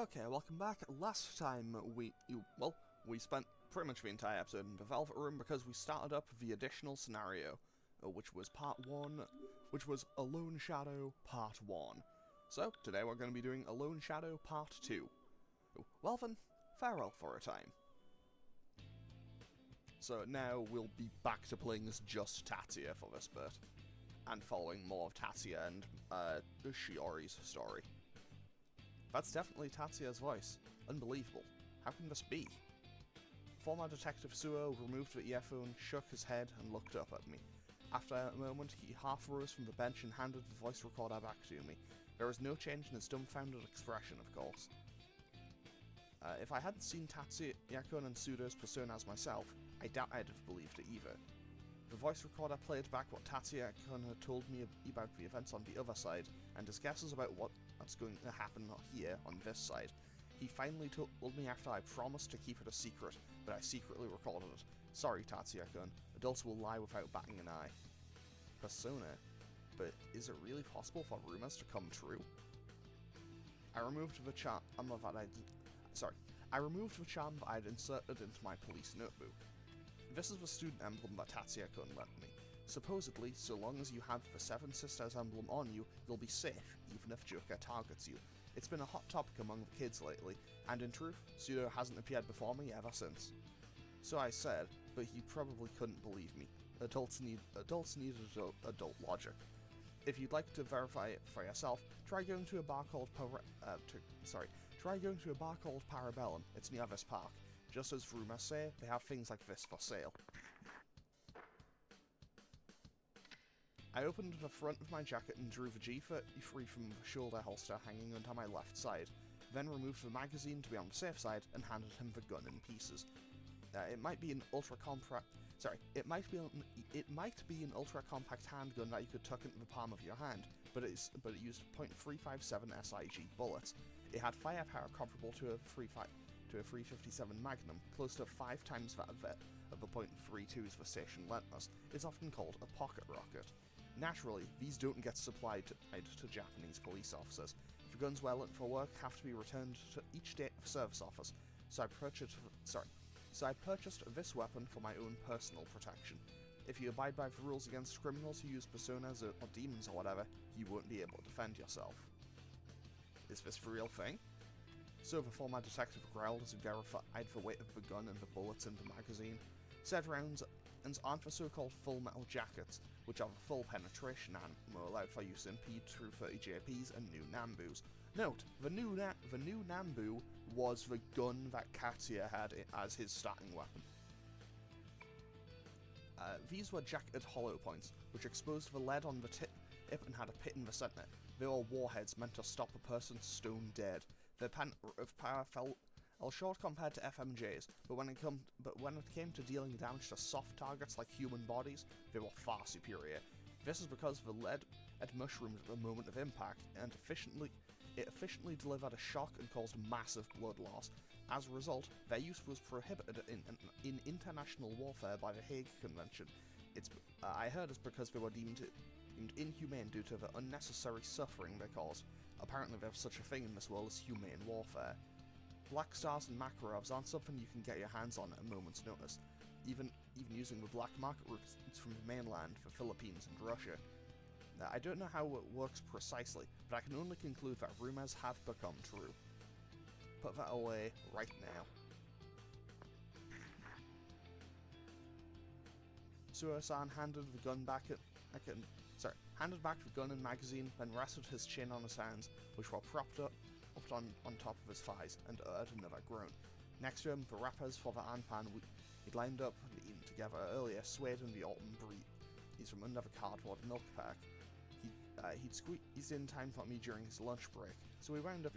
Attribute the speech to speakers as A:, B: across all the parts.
A: Okay, welcome back. Last time we spent pretty much the entire episode in the Velvet Room because we started up the additional scenario, which was part 1, which was Alone Shadow Part 1. So, today we're going to be doing Alone Shadow Part 2. Well then, farewell for a time. So now we'll be back to playing as just Tatsuya for this bit, and following more of Tatsuya and Shiori's story. That's definitely Tatsuya's voice. Unbelievable. How can this be? Former Detective Suo removed the earphone, shook his head, and looked up at me. After a moment, he half rose from the bench and handed the voice recorder back to me. There was no change in his dumbfounded expression, of course. If I hadn't seen Tatsuya-kun and Sudo's personas myself, I doubt I'd have believed it either. The voice recorder played back what Tatsuya-kun had told me about the events on the other side, and his guesses about what's going to happen here on this side. He finally told me after I promised to keep it a secret, but I secretly recorded it. Sorry, Tatsuya-kun. Adults will lie without batting an eye. Persona? But is it really possible for rumors to come true? I removed the charm that I'd inserted into my police notebook. This is the student emblem that Tatsuya-kun lent me. Supposedly, so long as you have the Seven Sisters emblem on you, you'll be safe, even if Joker targets you. It's been a hot topic among the kids lately, and in truth, Sudo hasn't appeared before me ever since. So I said, but he probably couldn't believe me. Adults need adult logic. If you'd like to verify it for yourself, try going to a bar called Parabellum. It's near this park. Just as rumors say, they have things like this for sale. I opened the front of my jacket and drew the G33 from the shoulder holster hanging under my left side, then removed the magazine to be on the safe side and handed him the gun in pieces. It might be an ultra compact handgun that you could tuck into the palm of your hand, but it used .357 SIG bullets. It had firepower comparable to a 357 Magnum, close to 5 times that of the .32s the station lent us. It's often called a pocket rocket. Naturally, these don't get supplied to Japanese police officers. The guns well lent for work have to be returned to each state of service office, so I purchased this weapon for my own personal protection. If you abide by the rules against criminals who use personas or demons or whatever, you won't be able to defend yourself. Is this the real thing? So the former detective growled as he verified the weight of the gun and the bullets in the magazine. Said rounds aren't the so-called full metal jackets, which are the full penetration ammo allowed for use in P230 JPs and new Nambus. Note, the new Nambu was the gun that Tatsuya had as his starting weapon. These were jacketed hollow points, which exposed the lead on the tip and had a pit in the centre. They were warheads meant to stop a person stone dead. Their of power fell short compared to FMJs, but when it came to dealing damage to soft targets like human bodies, they were far superior. This is because the lead had mushroomed at the moment of impact, and it efficiently delivered a shock and caused massive blood loss. As a result, their use was prohibited in international warfare by the Hague Convention. I heard it's because they were deemed inhumane due to the unnecessary suffering they cause. Apparently there's such a thing in this world as humane warfare. Black Stars and Makarovs aren't something you can get your hands on at a moment's notice, even using the black market routes from the mainland, the Philippines and Russia. I don't know how it works precisely, but I can only conclude that rumors have become true. Put that away right now. Suo-san handed back the gun and magazine, then rested his chin on his hands, which were propped up on top of his thighs, and uttered another groan. Next to him, the wrappers for the anpan we'd lined up and eaten together earlier swayed in the autumn breeze from under the cardboard milk pack. He'd squeezed in time for me during his lunch break, so we wound up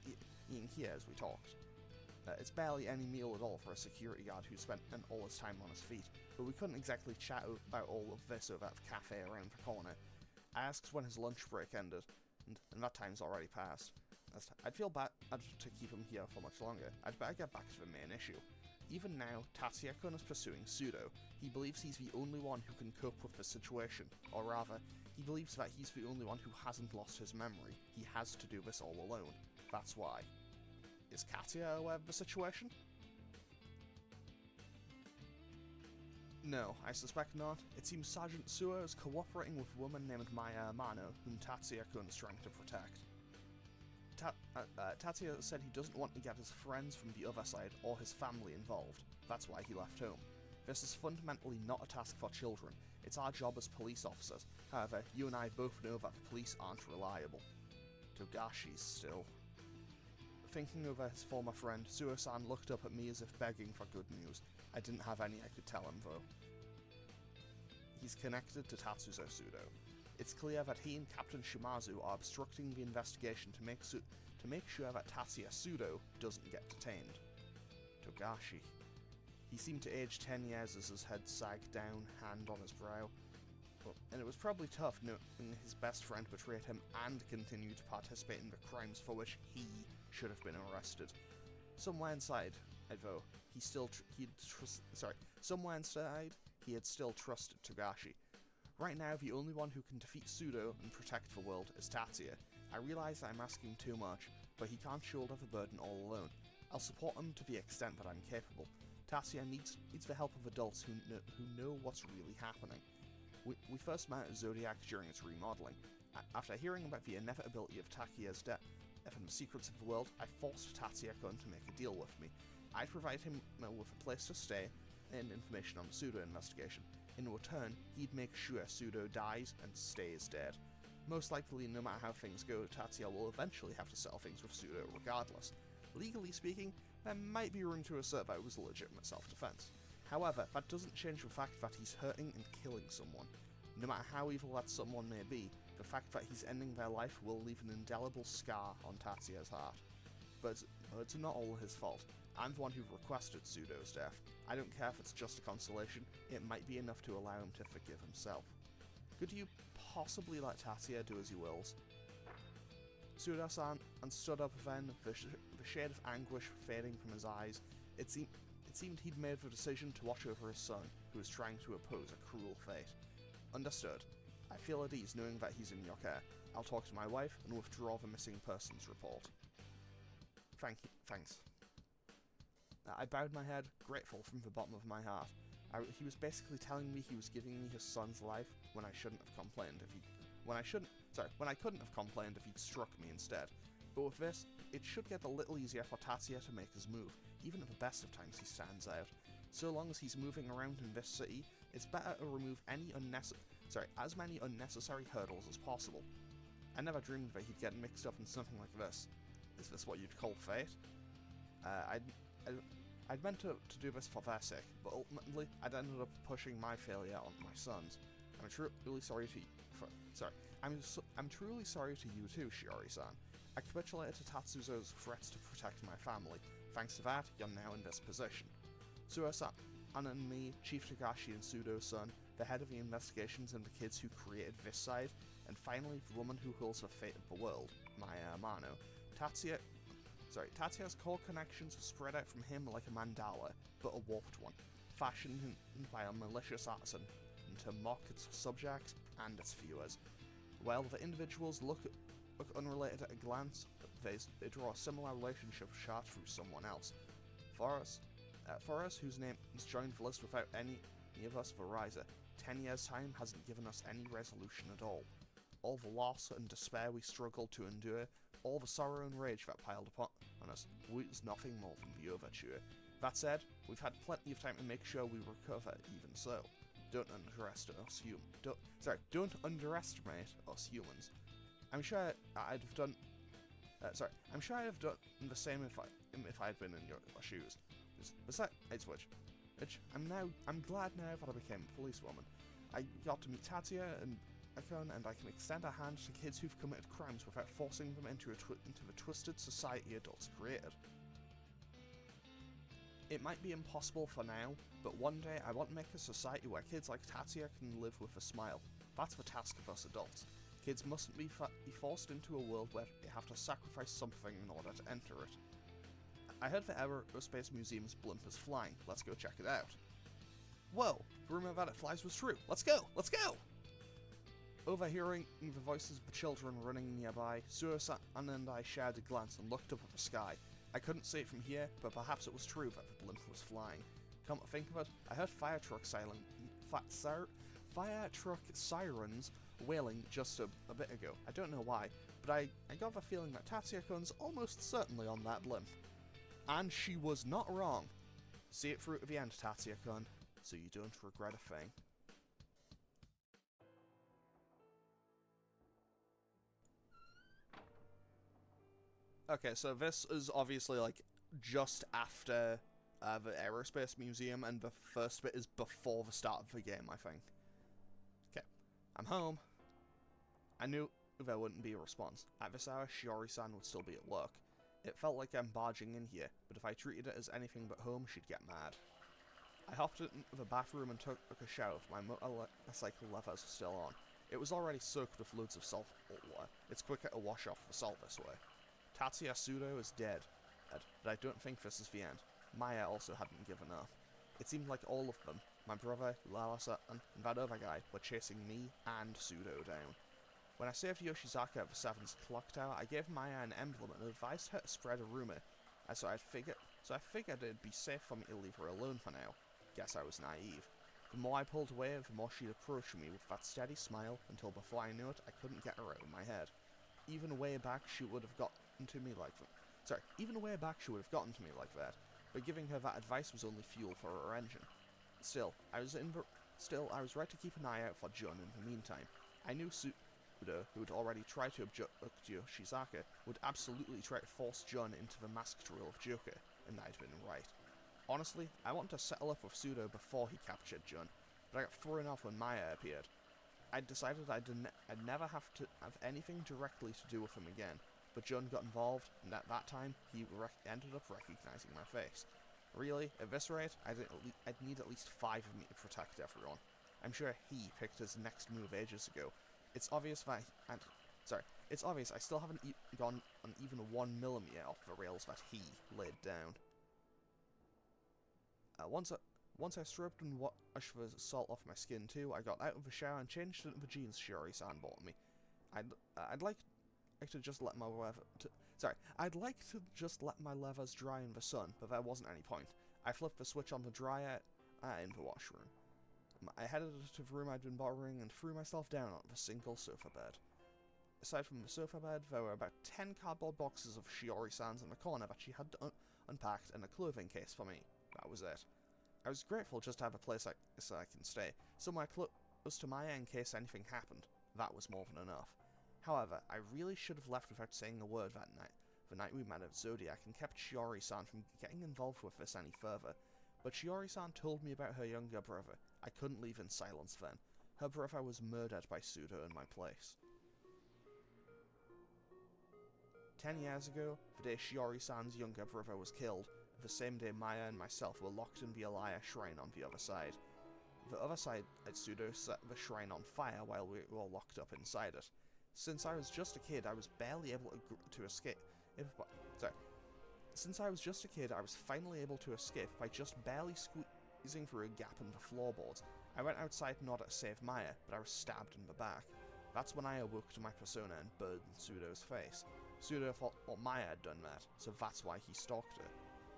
A: eating here as we talked. It's barely any meal at all for a security guard who spent all his time on his feet, but we couldn't exactly chat about all of this over at the cafe around the corner. I asked when his lunch break ended, and that time's already passed. I'd feel bad to keep him here for much longer. I'd better get back to the main issue. Even now, Tatsuya-kun is pursuing Sudo. He believes he's the only one who can cope with the situation, or rather, he believes that he's the only one who hasn't lost his memory. He has to do this all alone. That's why. Is Tatsuya aware of the situation? No, I suspect not. It seems Sergeant Suo is cooperating with a woman named Maya Amano, whom Tatsuya is trying to protect. Tatsuya said he doesn't want to get his friends from the other side or his family involved. That's why he left home. This is fundamentally not a task for children. It's our job as police officers. However, you and I both know that the police aren't reliable. Togashi's still. Thinking over his former friend, Suo-san looked up at me as if begging for good news. I didn't have any I could tell him, though. He's connected to Tatsuya Sudo. It's clear that he and Captain Shimazu are obstructing the investigation to make sure that Tatsuya Sudo doesn't get detained. Togashi. He seemed to age 10 years as his head sagged down, hand on his brow. And it was probably tough knowing his best friend betrayed him and continued to participate in the crimes for which he should have been arrested. Somewhere inside, though, he had still trusted Togashi. Right now, the only one who can defeat Sudo and protect the world is Tatsuya. I realize I'm asking too much, but he can't shoulder the burden all alone. I'll support him to the extent that I'm capable. Tatsuya needs the help of adults who know what's really happening. We first met Zodiac during its remodeling. After hearing about the inevitability of Takiya's death and the secrets of the world, I forced Tatsuya to make a deal with me. I'd provide him with a place to stay and information on the Sudo investigation. In return, he'd make sure Sudo dies and stays dead. Most likely, no matter how things go, Tatsuya will eventually have to settle things with Sudo regardless. Legally speaking, there might be room to assert that it was legitimate self-defense. However, that doesn't change the fact that he's hurting and killing someone. No matter how evil that someone may be, the fact that he's ending their life will leave an indelible scar on Tatsuya's heart. But it's not all his fault. I'm the one who requested Sudo's death. I don't care if it's just a consolation, it might be enough to allow him to forgive himself. Could you possibly let Tatsuya do as he wills? Suda-san stood up then, the shade of anguish fading from his eyes. It seemed he'd made the decision to watch over his son, who was trying to oppose a cruel fate. Understood. I feel at ease knowing that he's in your care. I'll talk to my wife and withdraw the missing persons report. Thanks. I bowed my head, grateful from the bottom of my heart. He was basically telling me he was giving me his son's life when I couldn't have complained if he'd struck me instead. But with this, it should get a little easier for Tatsuya to make his move. Even at the best of times he stands out. So long as he's moving around in this city, it's better to remove as many unnecessary hurdles as possible. I never dreamed that he'd get mixed up in something like this. Is this what you'd call fate? I'd meant to do this for their sake, but ultimately I'd ended up pushing my failure on my sons. I'm truly sorry to you too, Shiori-san. I capitulated to Tatsuya's threats to protect my family. Thanks to that, you're now in this position. Suo-san and me, Chief Togashi and Sudo's son, the head of the investigations and the kids who created this side, and finally the woman who holds the fate of the world, Maya Amano. Tatsuya's core connections are spread out from him like a mandala, but a warped one, fashioned by a malicious artisan to mock its subjects and its viewers. While the individuals look unrelated at a glance, they draw a similar relationship shot through someone else. For us, whose name is joined the list without any of us Verizon, 10 years' time hasn't given us any resolution at all. All the loss and despair we struggled to endure, all the sorrow and rage that piled upon us, was nothing more than the overture. That said, we've had plenty of time to make sure we recover even so. Don't underestimate us humans. I'm sure I'd have done the same if I had been in your shoes. Besides which, I'm glad now that I became a policewoman. I got to meet Tatsuya and I can extend a hand to kids who've committed crimes without forcing them into the twisted society adults created. It might be impossible for now, but one day I want to make a society where kids like Tatsuya can live with a smile. That's the task of us adults. Kids mustn't be forced into a world where they have to sacrifice something in order to enter it. I heard the Aerospace Museum's blimp is flying. Let's go check it out. Whoa! The rumor that it flies was true. Let's go! Let's go! Overhearing the voices of the children running nearby, Suo-san and I shared a glance and looked up at the sky. I couldn't see it from here, but perhaps it was true that the blimp was flying. Come to think of it, I heard fire truck sirens wailing just a bit ago. I don't know why, but I got the feeling that Tatsuya-kun's almost certainly on that blimp. And she was not wrong. See it through to the end, Tatsuya-kun, so you don't regret a thing. Okay, so this is obviously, like, just after the Aerospace Museum, and the first bit is before the start of the game, I think. Okay, I'm home. I knew there wouldn't be a response. At this hour, Shiori-san would still be at work. It felt like I'm barging in here, but if I treated it as anything but home, she'd get mad. I hopped into the bathroom and took a shower with my motorcycle levers still on. It was already soaked with loads of salt water. It's quicker to wash off the salt this way. Tatsuya Sudo is dead, but I don't think this is the end. Maya also hadn't given up. It seemed like all of them, my brother, Lalasa, and that other guy, were chasing me and Sudo down. When I saved Yoshizaka at the 7th clock tower, I gave Maya an emblem and advised her to spread a rumor. So I figured it'd be safe for me to leave her alone for now. Guess I was naive. The more I pulled away, the more she'd approach me with that steady smile, until before I knew it, I couldn't get her out of my head. Even way back, she would have gotten to me like that. Even way back, she would have gotten to me like that. But giving her that advice was only fuel for her engine. Still, I was right to keep an eye out for Jun in the meantime. I knew Sudo, who had already tried to abduct Yoshizaka, would absolutely try to force Jun into the masked role of Joker, and I'd been right. Honestly, I wanted to settle up with Sudo before he captured Jun, but I got thrown off when Maya appeared. I decided I'd never have to have anything directly to do with him again, but Jun got involved, and at that time, he ended up recognizing my face. Really, at this rate, I'd need at least 5 of me to protect everyone. I'm sure he picked his next move ages ago. It's obvious I still haven't gone on even 1 millimeter off the rails that he laid down. Once I stripped and washed the salt off my skin too, I got out of the shower and changed into the jeans Shiori-san bought me. I'd like to just let my levers dry in the sun, but there wasn't any point. I flipped the switch on the dryer in the washroom. I headed to the room I'd been borrowing and threw myself down on the single sofa bed. Aside from the sofa bed, there were about 10 cardboard boxes of Shiori-san's in the corner that she had unpacked, and a clothing case for me. That was it. I was grateful just to have a place I can stay, somewhere close to Maya in case anything happened. That was more than enough. However, I really should have left without saying a word that night, the night we met at Zodiac, and kept Shiori-san from getting involved with this any further. But Shiori-san told me about her younger brother. I couldn't leave in silence then. Her brother was murdered by Sudo in my place. 10 years ago, the day Shiori-san's younger brother was killed, the same day Maya and myself were locked in the Alaya shrine on the other side. The other side at Sudo set the shrine on fire while we were all locked up inside it. Since I was just a kid, I was barely able to escape. Since I was just a kid, I was finally able to escape by just barely squeezing through a gap in the floorboards. I went outside in order to save Maya, but I was stabbed in the back. That's when I awoke to my persona and burned Sudo's face. Sudo thought Maya had done that, so that's why he stalked her.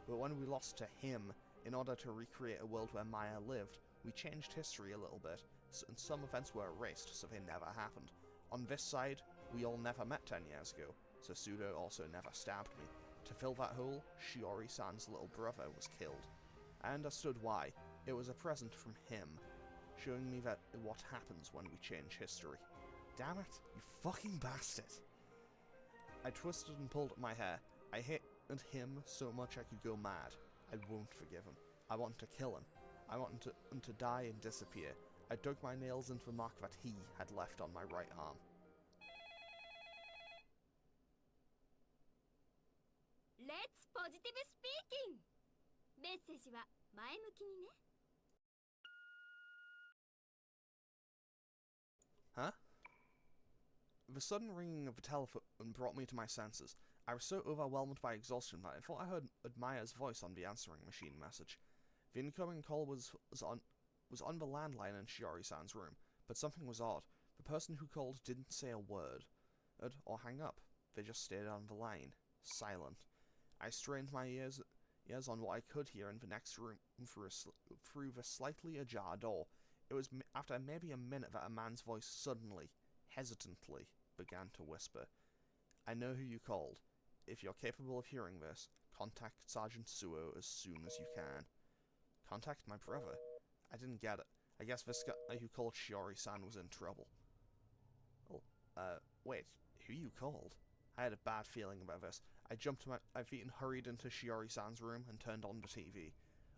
A: But when we lost to him, in order to recreate a world where Maya lived, we changed history a little bit, and some events were erased, so they never happened. On this side, we all never met 10 years ago, so Sudo also never stabbed me. To fill that hole, Shiori-san's little brother was killed. I understood why. It was a present from him, showing me that what happens when we change history. Damn it, you fucking bastard! I twisted and pulled at my hair. I hated him so much I could go mad. I won't forgive him. I want to kill him. I want him to die and disappear. I dug my nails into the mark that he had left on my right arm.
B: Let's positive speaking! メッセージは前向きにね。
A: Huh? The sudden ringing of the telephone brought me to my senses. I was so overwhelmed by exhaustion that I thought I heard Maya's voice on the answering machine message. The incoming call was on the landline in Shiori-san's room, but something was odd. The person who called didn't say a word, or hang up. They just stayed on the line, silent. I strained my ears on what I could hear in the next room through the slightly ajar door. It was after maybe a minute that a man's voice suddenly, hesitantly, began to whisper. I know who you called. If you're capable of hearing this, contact Sergeant Suo as soon as you can. Contact my brother? I didn't get it. I guess this guy who called Shiori-san was in trouble. Well, wait, who you called? I had a bad feeling about this. I jumped to my feet and hurried into Shiori-san's room and turned on the TV.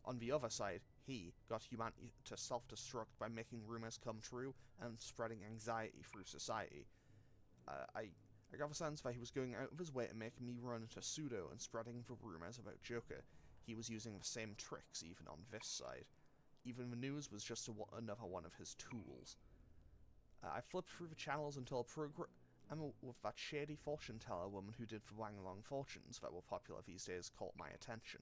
A: On the other side, he got humanity to self-destruct by making rumors come true and spreading anxiety through society. I got the sense that he was going out of his way to make me run into Pseudo and spreading the rumors about Joker. He was using the same tricks even on this side. Even the news was just another one of his tools. I flipped through the channels until a program with that shady fortune teller woman who did the Wanglong fortunes that were popular these days caught my attention.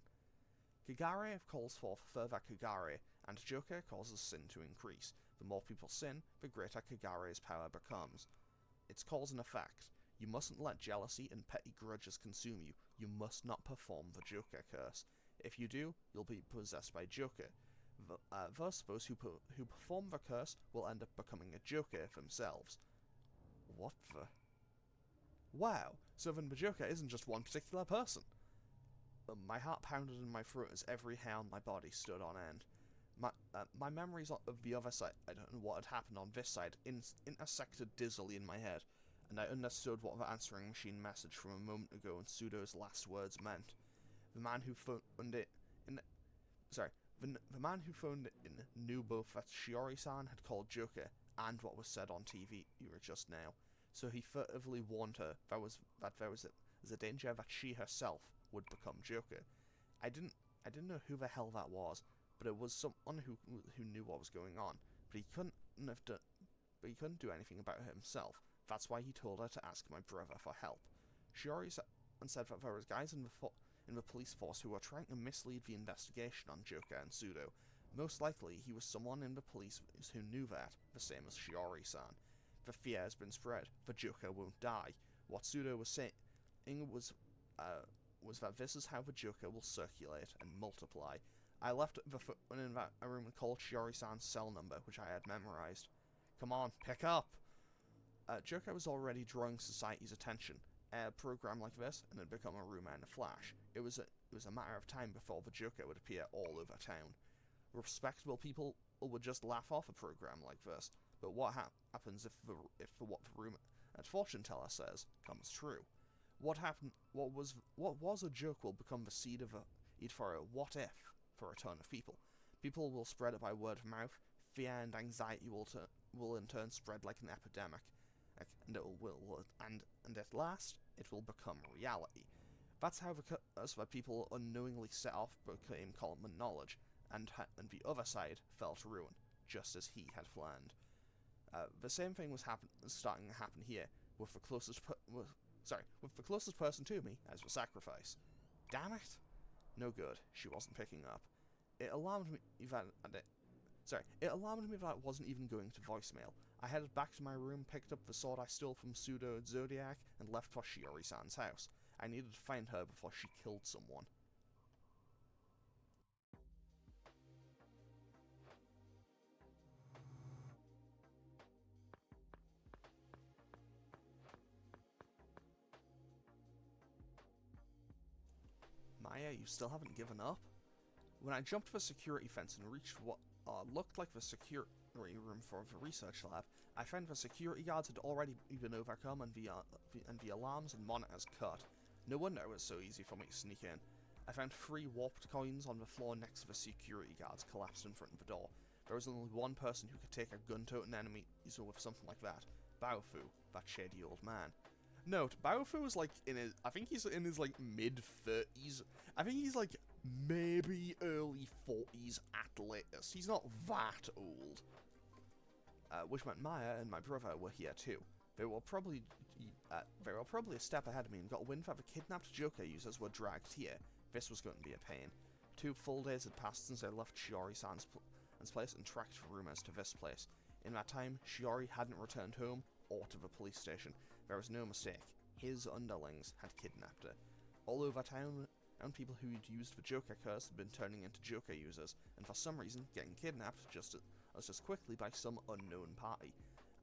A: Kagare calls forth further Kagare, and Joker causes sin to increase. The more people sin, the greater Kagare's power becomes. It's cause and effect. You mustn't let jealousy and petty grudges consume you. You must not perform the Joker curse. If you do, you'll be possessed by Joker. Thus, those who perform the curse will end up becoming a Joker themselves. What the? Wow, so then the Joker isn't just one particular person. My heart pounded in my throat as every hair on my body stood on end. My memories of the other side, I don't know what had happened on this side, intersected dizzily in my head, and I understood what the answering machine message from a moment ago and Pseudo's last words meant. The man who phoned it in... The man who phoned in knew both that Shiori-san had called Joker and what was said on TV just now, so he furtively warned her that there was a danger that she herself would become Joker. I didn't know who the hell that was, but it was someone who knew what was going on. But he couldn't do anything about it himself. That's why he told her to ask my brother for help. Shiori said that there was guys in the police force who were trying to mislead the investigation on Joker and Pseudo. Most likely, he was someone in the police who knew that, the same as Shiori-san. The fear has been spread. The Joker won't die. What Pseudo was saying was that this is how the Joker will circulate and multiply. I left the footman in that room and called Shiori-san's cell number, which I had memorized. Come on, pick up! Joker was already drawing society's attention. A program like this, and had become a rumour in a flash. It was a matter of time before the Joker would appear all over town. Respectable people would just laugh off a program like this, but what happens if what the rumour that fortune teller says comes true? What was a joke will become the seed for a what if for a ton of people. People will spread it by word of mouth. Fear and anxiety will in turn spread like an epidemic, and at last it will become reality. That's how the curse that people unknowingly set off became common knowledge, and the other side fell to ruin, just as he had planned. The same thing was starting to happen here, with the closest person to me as the sacrifice. Damn it! No good. She wasn't picking up. It alarmed me that it wasn't even going to voicemail. I headed back to my room, picked up the sword I stole from Pseudo and Zodiac, and left for Shiori-san's house. I needed to find her before she killed someone. Maya, you still haven't given up? When I jumped the security fence and reached what looked like the security room for the research lab, I found the security guards had already been overcome and the alarms and monitors cut. No wonder it was so easy for me to sneak in. I found 3 warped coins on the floor next to the security guards collapsed in front of the door. There was only one person who could take a gun-toting enemy with something like that. Baofu, that shady old man. Note, Baofu is like I think he's in his like mid-30s. I think he's like maybe early 40s at latest. He's not that old. Which meant Maya and my brother were here too. They were probably a step ahead of me and got wind that the kidnapped Joker users were dragged here. This was going to be a pain. 2 full days had passed since I left Shiori-san's place and tracked rumors to this place. In that time, Shiori hadn't returned home or to the police station. There was no mistake. His underlings had kidnapped her. All over town, and people who'd used the Joker curse had been turning into Joker users, and for some reason getting kidnapped just as quickly by some unknown party.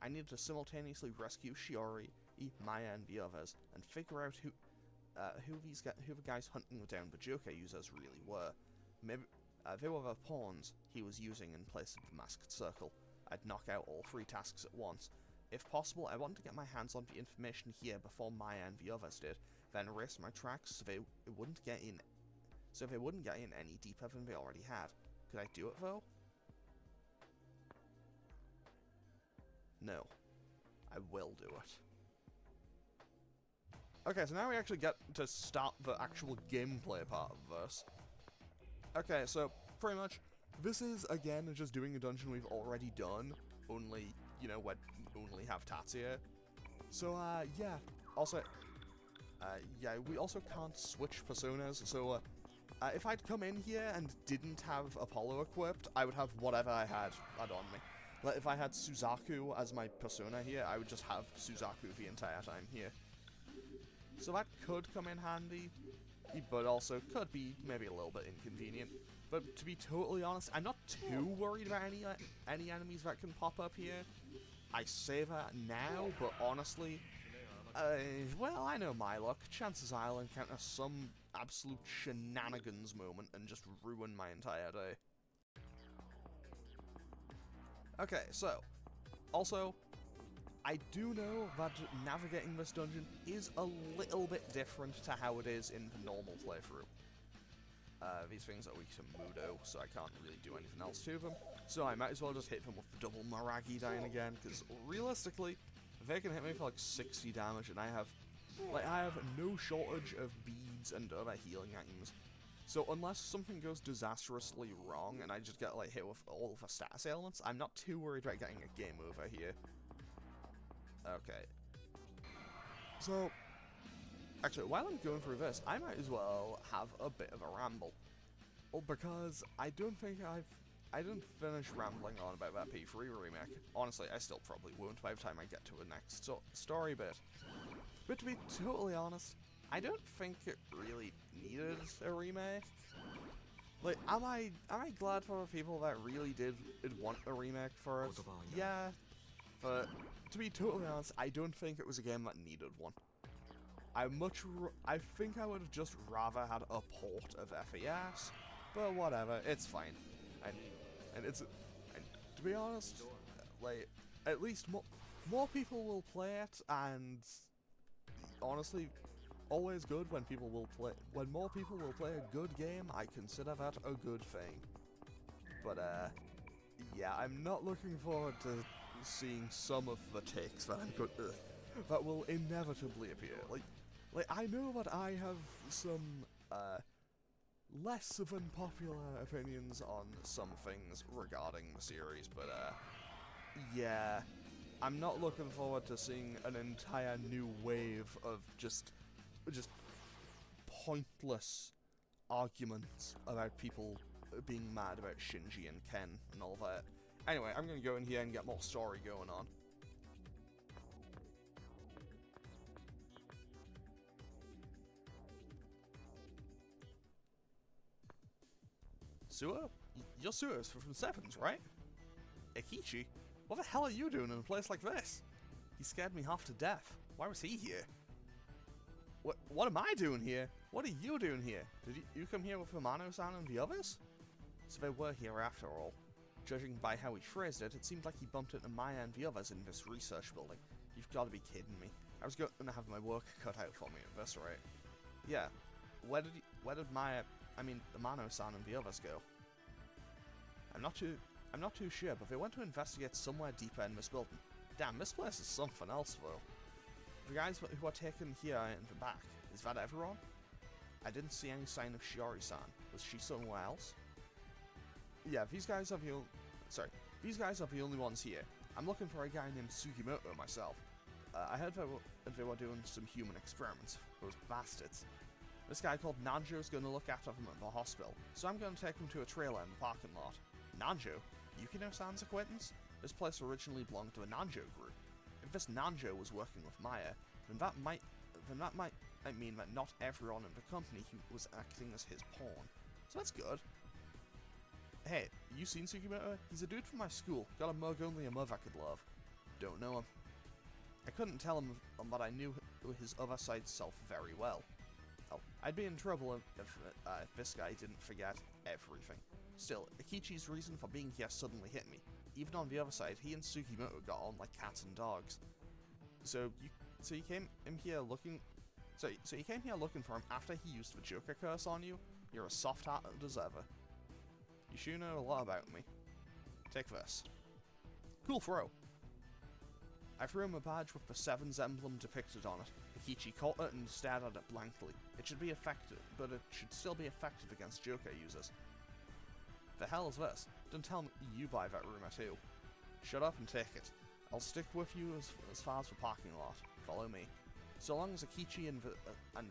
A: I needed to simultaneously rescue Shiori, Maya, and the others, and figure out who the guys hunting down the Joker users really were. Maybe they were the pawns he was using in place of the masked circle. I'd knock out all 3 tasks at once. If possible, I wanted to get my hands on the information here before Maya and the others did, then erase my tracks so they wouldn't get in any deeper than they already had. Could I do it though? No. I will do it. Okay, so now we actually get to start the actual gameplay part of this. Okay, so pretty much this is again just doing a dungeon we've already done, only, you know, we only have Tatsuya. So yeah. Also yeah, we also can't switch personas, so if I'd come in here and didn't have Apollo equipped, I would have whatever I had on me. Like, if I had Suzaku as my persona here, I would just have Suzaku the entire time here. So that could come in handy, but also could be maybe a little bit inconvenient. But to be totally honest, I'm not too worried about any enemies that can pop up here. I say that now, but honestly, well, I know my luck. Chances are I'll encounter some absolute shenanigans moment and just ruin my entire day. Okay, so, also, I do know that navigating this dungeon is a little bit different to how it is in the normal playthrough. These things are weak to Mudo, so I can't really do anything else to them, so I might as well just hit them with the double Maragi Dying again, because realistically, they can hit me for like 60 damage, and I have no shortage of beads and other healing items. So unless something goes disastrously wrong and I just get like hit with all of the status ailments, I'm not too worried about getting a game over here. Okay. So, actually, while I'm going through this, I might as well have a bit of a ramble. Well, because I don't think I didn't finish rambling on about that P3 remake. Honestly, I still probably won't by the time I get to the next story bit. But to be totally honest, I don't think it really needed a remake. Like, am I glad for the people that really did want a remake for it? Yeah, but to be totally honest, I don't think it was a game that needed one. I think I would have just rather had a port of FES, but whatever, it's fine. And to be honest, like, at least more people will play it, and honestly, always good when more people will play a good game. I consider that a good thing. But yeah, I'm not looking forward to seeing some of the takes that that will inevitably appear. Like I know that I have some less than popular opinions on some things regarding the series, but yeah, I'm not looking forward to seeing an entire new wave of just pointless arguments about people being mad about Shinji and Ken and all that. Anyway, I'm gonna go in here and get more story going on. Suo? You're Suo from Sevens, right? Ikichi? What the hell are you doing in a place like this? He scared me half to death. Why was he here? What am I doing here? What are you doing here? Did you come here with Amano-san and the others? So they were here after all. Judging by how he phrased it, it seemed like he bumped into Maya and the others in this research building. You've got to be kidding me. I was going to have my work cut out for me at this rate. Yeah. Where did Amano-san and the others go? I'm not too sure, but they went to investigate somewhere deeper in this building. Damn, this place is something else, though. The guys who are taken here in the back, is that everyone? I didn't see any sign of Shiori-san. Was she somewhere else? Yeah, these guys are the only ones here. I'm looking for a guy named Sugimoto myself. I heard they were doing some human experiments. Those bastards. This guy called Nanjo is going to look after them at the hospital, so I'm going to take them to a trailer in the parking lot. Nanjo? Yukino-san's acquaintance? This place originally belonged to the Nanjo group. If this Nanjo was working with Maya, then I mean that not everyone in the company was acting as his pawn. So that's good. Hey, you seen Tsukimoto? He's a dude from my school. Got a mug only a mother could love. Don't know him. I couldn't tell him but I knew his other side self very well. Oh, I'd be in trouble if this guy didn't forget everything. Still, Akichi's reason for being here suddenly hit me. Even on the other side, he and Tsukimoto got on like cats and dogs. So you came here looking for him after he used the Joker curse on you? You're as soft-hearted as ever. You sure know a lot about me. Take this. Cool throw. I threw him a badge with the Seven's emblem depicted on it. Akichi caught it and stared at it blankly. It should be effective, but it should still be effective against Joker users. The hell is this? Don't tell me you buy that rumor too. Shut up and take it. I'll stick with you as far as the parking lot. Follow me. So long as Akichi and the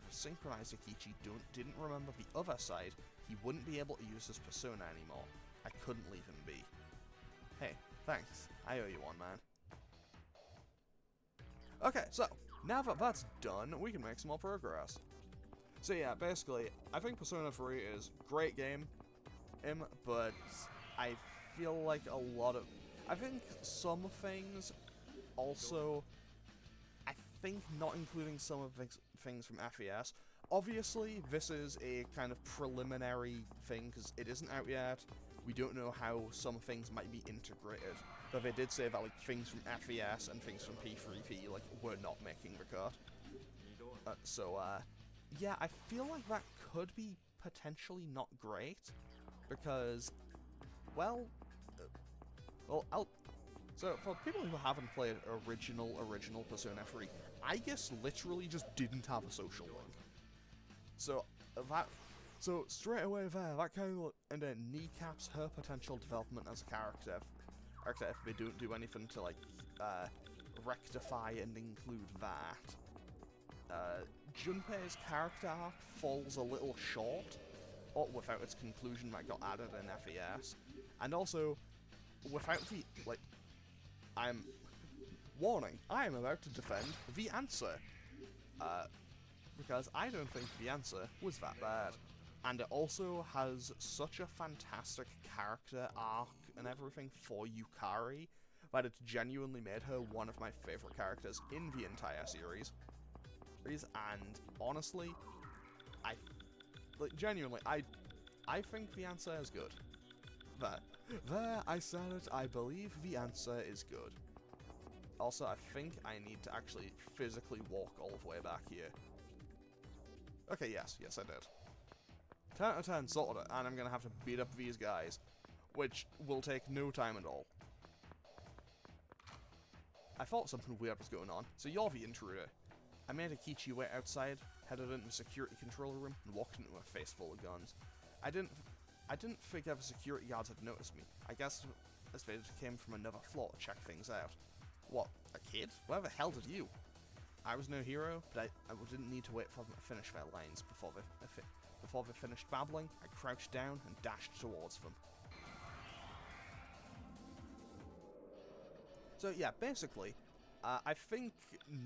A: synchronized Akichi didn't remember the other side, he wouldn't be able to use his persona anymore. I couldn't leave him be. Hey, thanks. I owe you one, man. Okay, so, now that that's done, we can make some more progress. So yeah, basically, I think Persona 3 is a great game, but I feel like I think some things also, I think not including some of the things from FES. Obviously, this is a kind of preliminary thing, because it isn't out yet. We don't know how some things might be integrated. But they did say that, like, things from FES and things from P3P, like, were not making the cut. Yeah, I feel like that could be potentially not great, because, so, for people who haven't played original Persona 3, I guess literally just didn't have a social link. So straight away there, that kind of kneecaps her potential development as a character if they don't do anything to, like, rectify and include that. Junpei's character arc falls a little short, without its conclusion that got added in FES, and also, without the, like, I am about to defend the answer, because I don't think the answer was that bad. And it also has such a fantastic character arc and everything for Yukari that it's genuinely made her one of my favourite characters in the entire series. And honestly, I think the answer is good. There, I said it, I believe the answer is good. Also, I think I need to actually physically walk all the way back here. Okay, yes, I did. 10 out of 10, sorted it, and I'm gonna have to beat up these guys, which will take no time at all. I thought something weird was going on, so you're the intruder. I made Akichi wait outside, headed into the security control room, and walked into a face full of guns. I didn't figure the security guards had noticed me. I guess they came from another floor to check things out. What, a kid? Where the hell did you? I was no hero, but I didn't need to wait for them to finish their lines. Before they finished babbling, I crouched down and dashed towards them. So yeah, basically, I think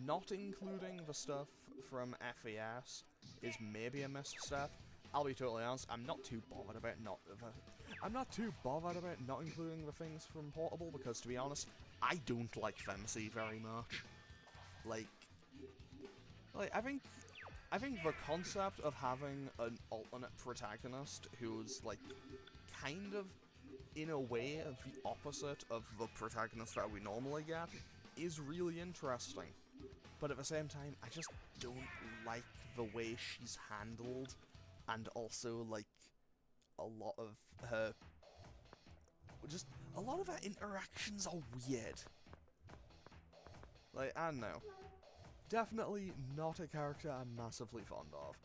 A: not including the stuff from FES is maybe a misstep. I'll be totally honest, I'm not too bothered about not including the things from Portable, because to be honest, I don't like Femcy very much. Like I think the concept of having an alternate protagonist who's, like, kind of, in a way, the opposite of the protagonist that we normally get is really interesting. But at the same time, I just don't like the way she's handled, and also, like, a lot of her interactions are weird. Like, I don't know. Definitely not a character I'm massively fond of.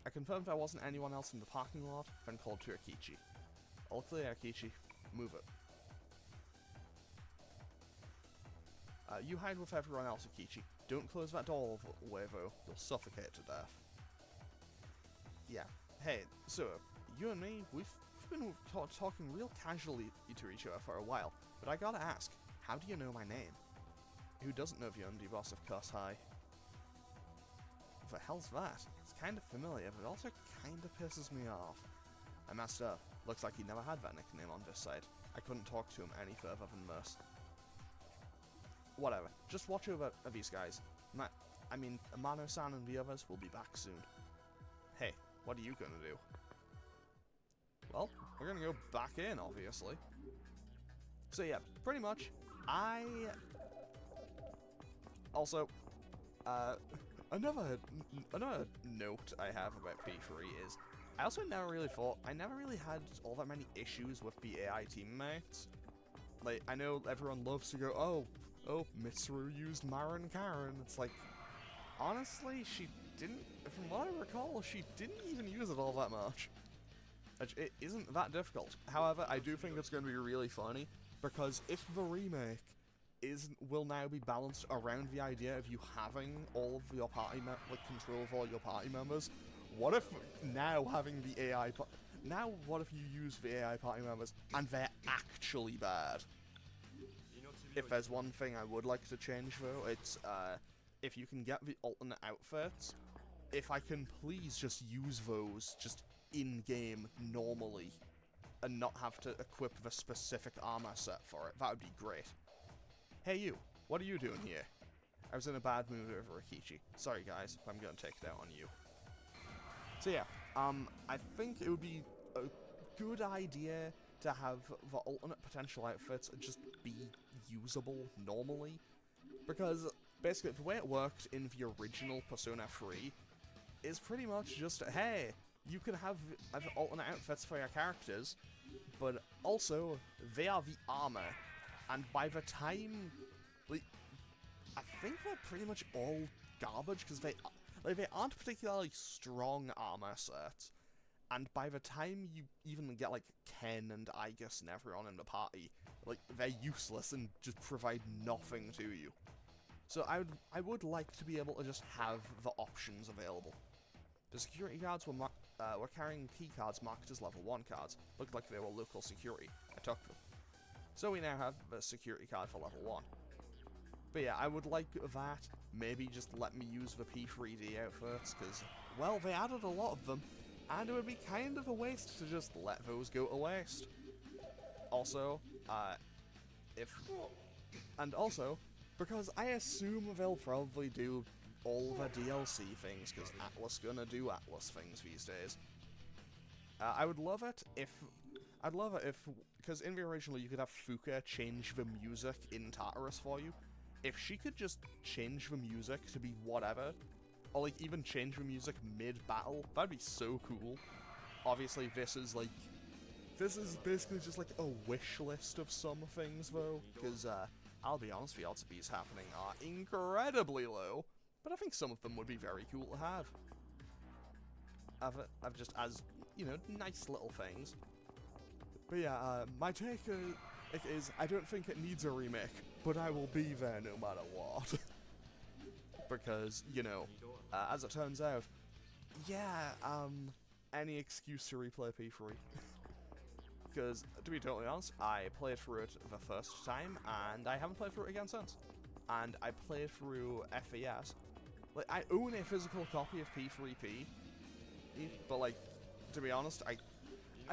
A: I confirmed there wasn't anyone else in the parking lot, then called to Akichi. All clear, Akichi. Move it. You hide with everyone else, Akichi. Don't close that door all the way, though. You'll suffocate to death. Yeah. Hey, so, you and me, we've been talking real casually to each other for a while, but I gotta ask, how do you know my name? Who doesn't know the undie boss of Cuss High? the hell's that? It's kind of familiar, but it also kind of pisses me off. I messed up. Looks like he never had that nickname on this side. I couldn't talk to him any further than this. Whatever. Just watch over these guys. Amano-san and the others will be back soon. Hey, what are you gonna do? Well, we're gonna go back in, obviously. So yeah, pretty much, Also, another note I have about P3 is, I also never really had all that many issues with the AI teammates. Like, I know everyone loves to go, oh, Mitsuru used Marin Karen. It's like, honestly, she didn't, from what I recall, she didn't even use it all that much. It isn't that difficult. However, I do think it's going to be really funny, because if the remake will now be balanced around the idea of you having all of your party control of all your party members, what if now having the AI what if you use the AI party members and they're actually bad? If there's one thing I would like to change though, it's if you can get the alternate outfits, if I can please just use those just in-game normally and not have to equip the specific armor set for it, that would be great. Hey you, what are you doing here? I was in a bad mood over Rikichi. Sorry guys, I'm gonna take it out on you. So yeah, I think it would be a good idea to have the alternate potential outfits just be usable normally, because basically the way it worked in the original Persona 3 is pretty much just, hey, you can have alternate outfits for your characters, but also they are the armor, and by the time, like, I think they're pretty much all garbage, because they aren't particularly strong armor sets, and by the time you even get, like, Ken and Aigis and everyone in the party, like, they're useless and just provide nothing to you. So I would like to be able to just have the options available. The security guards were carrying key cards marked as level 1 cards. Looked like they were local security. I took them. So we now have the security card for level 1. But yeah, I would like that. Maybe just let me use the P3D outfits, because, well, they added a lot of them, and it would be kind of a waste to just let those go to waste. Also, because I assume they'll probably do all the DLC things, because Atlas gonna do Atlas things these days. I would love it if, because in the original you could have Fuka change the music in Tartarus for you. If she could just change the music to be whatever, or like even change the music mid-battle, that'd be so cool. Obviously this is basically just like a wish list of some things though, because I'll be honest, the odds of these happening are incredibly low, but I think some of them would be very cool to have. I've just as, you know, nice little things. But yeah, my take is I don't think it needs a remake, but I will be there no matter what. Because, you know, as it turns out, yeah, any excuse to replay P3. Because, to be totally honest, I played through it the first time, and I haven't played through it again since. And I played through FES. Like, I own a physical copy of P3P, but, like, to be honest, I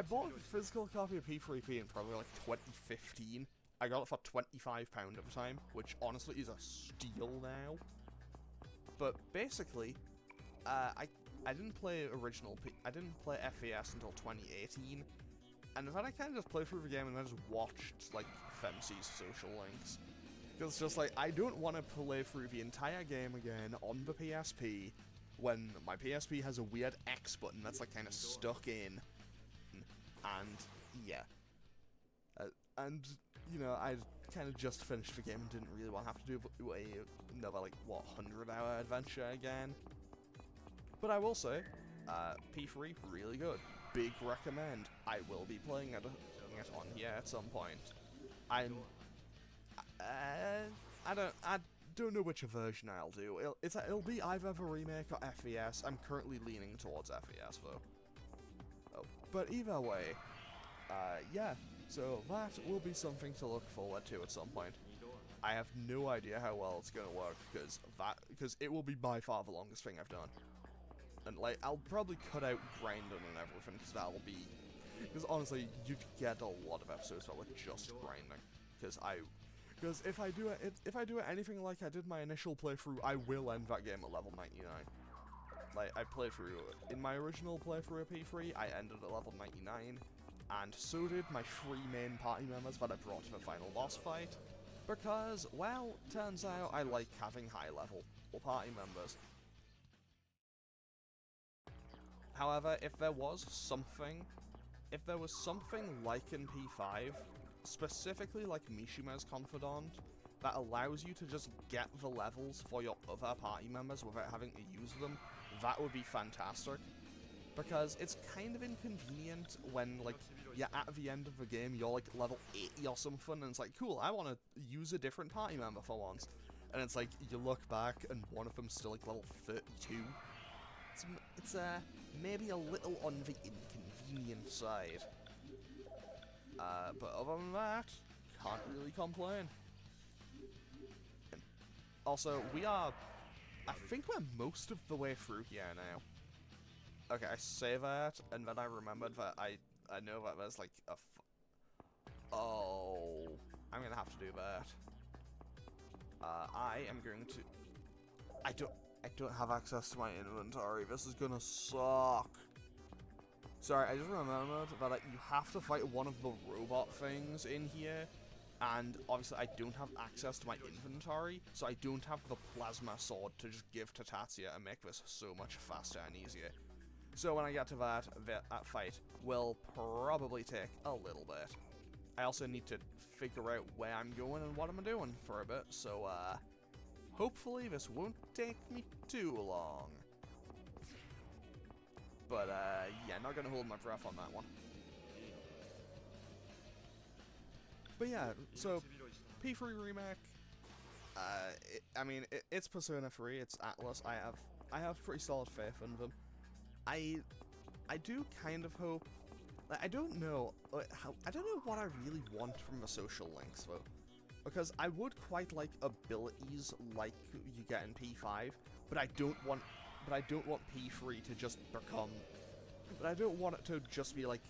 A: bought a physical copy of P3P in probably, like, 2015. I got it for £25 at the time, which, honestly, is a steal now. But, basically, I didn't play I didn't play FES until 2018, and then I kind of just played through the game and I just watched, like, Femc's social links. Because it's just like, I don't want to play through the entire game again on the PSP, when my PSP has a weird X button that's, like, kind of stuck in. And, yeah. And, you know, I kind of just finished the game and didn't really want to have to do another, like, what, 100-hour adventure again? But I will say, P3, really good. Big recommend. I will be playing it on here at some point. I don't know which version I'll do. It'll be either the remake or FES. I'm currently leaning towards FES though. Oh, but either way, yeah. So that will be something to look forward to at some point. I have no idea how well it's gonna work, because it will be by far the longest thing I've done. And like, I'll probably cut out grinding and everything, because honestly, you could get a lot of episodes that were just grinding. Because if I do it anything like I did my initial playthrough, I will end that game at level 99. Like, I played through, in my original playthrough of P3, I ended at level 99, and so did my 3 main party members that I brought to the final boss fight, because, well, turns out I like having high level party members. However, if there was something like in P5, specifically like Mishima's Confidant, that allows you to just get the levels for your other party members without having to use them, that would be fantastic. Because it's kind of inconvenient when, like, you're at the end of the game, you're like level 80 or something, and it's like, cool, I want to use a different party member for once. And it's like, you look back, and one of them's still like level 32. It's maybe a little on the inconvenient side. But other than that, can't really complain. Also, I think we're most of the way through here now. Okay, I say that, and then I remembered that I know that there's like oh, I'm gonna have to do that. I am going to... I don't have access to my inventory. This is gonna suck. Sorry, I just remembered that you have to fight one of the robot things in here, and obviously I don't have access to my inventory, so I don't have the plasma sword to just give to Tatsuya and make this so much faster and easier. So when I get to that fight will probably take a little bit. I also need to figure out where I'm going and what I'm doing for a bit, so hopefully this won't take me too long. But yeah, not gonna hold my breath on that one. But yeah, so P3 remake. It's Persona 3. It's Atlas. I have pretty solid faith in them. I do kind of hope. Like, I don't know what I really want from the social links though, because I would quite like abilities like you get in P5, but I don't want P3 to just become. But I don't want it to just be like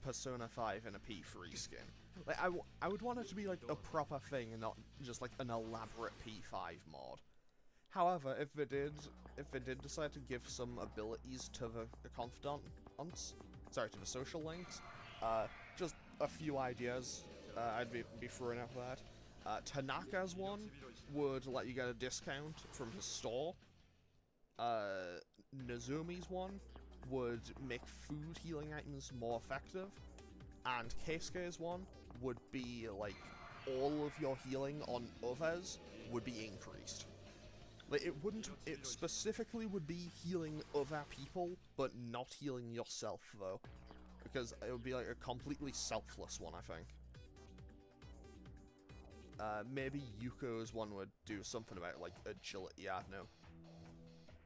A: Persona 5 in a P3 skin. Like, I would want it to be like a proper thing and not just like an elaborate P5 mod. However, if they did decide to give some abilities to the confidants, to the social links, just a few ideas I'd be throwing out for that. Tanaka's one would let you get a discount from his store. Nozomi's one would make food healing items more effective, and Keisuke's one would be like all of your healing on others would be increased. Like, it specifically would be healing other people, but not healing yourself though, because it would be like a completely selfless one, I think. Maybe Yuko's one would do something about like agility, I don't know.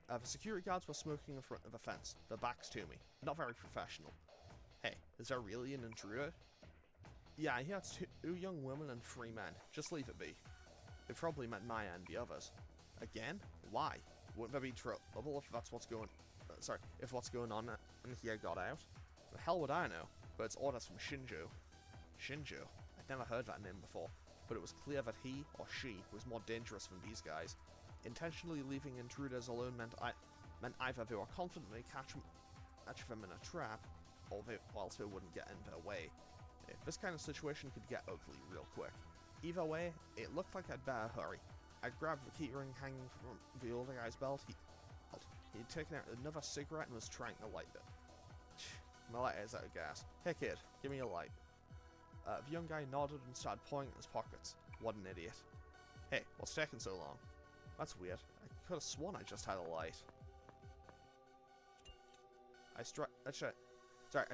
A: The security guards were smoking in front of a fence. Their backs to me. Not very professional. Hey, is there really an intruder? Yeah, he has 2 young women and 3 men. Just leave it be. They probably meant Maya and the others. Again? Why? Wouldn't there be trouble if that's what's going... if what's going on in here got out? The hell would I know? But it's orders from Shinjo. Shinjo? I'd never heard that name before, but it was clear that he, or she, was more dangerous than these guys. Intentionally leaving intruders alone meant either they were confidently catch them in a trap, or else they wouldn't get in their way. This kind of situation could get ugly real quick. Either way, it looked like I'd better hurry. I'd grabbed the keyring hanging from the older guy's belt. He'd taken out another cigarette and was trying to light it. My lighter is out of gas. Hey kid, give me a light. The young guy nodded and started pulling at his pockets. What an idiot. Hey, what's taking so long? That's weird. I could have sworn I just had a light. I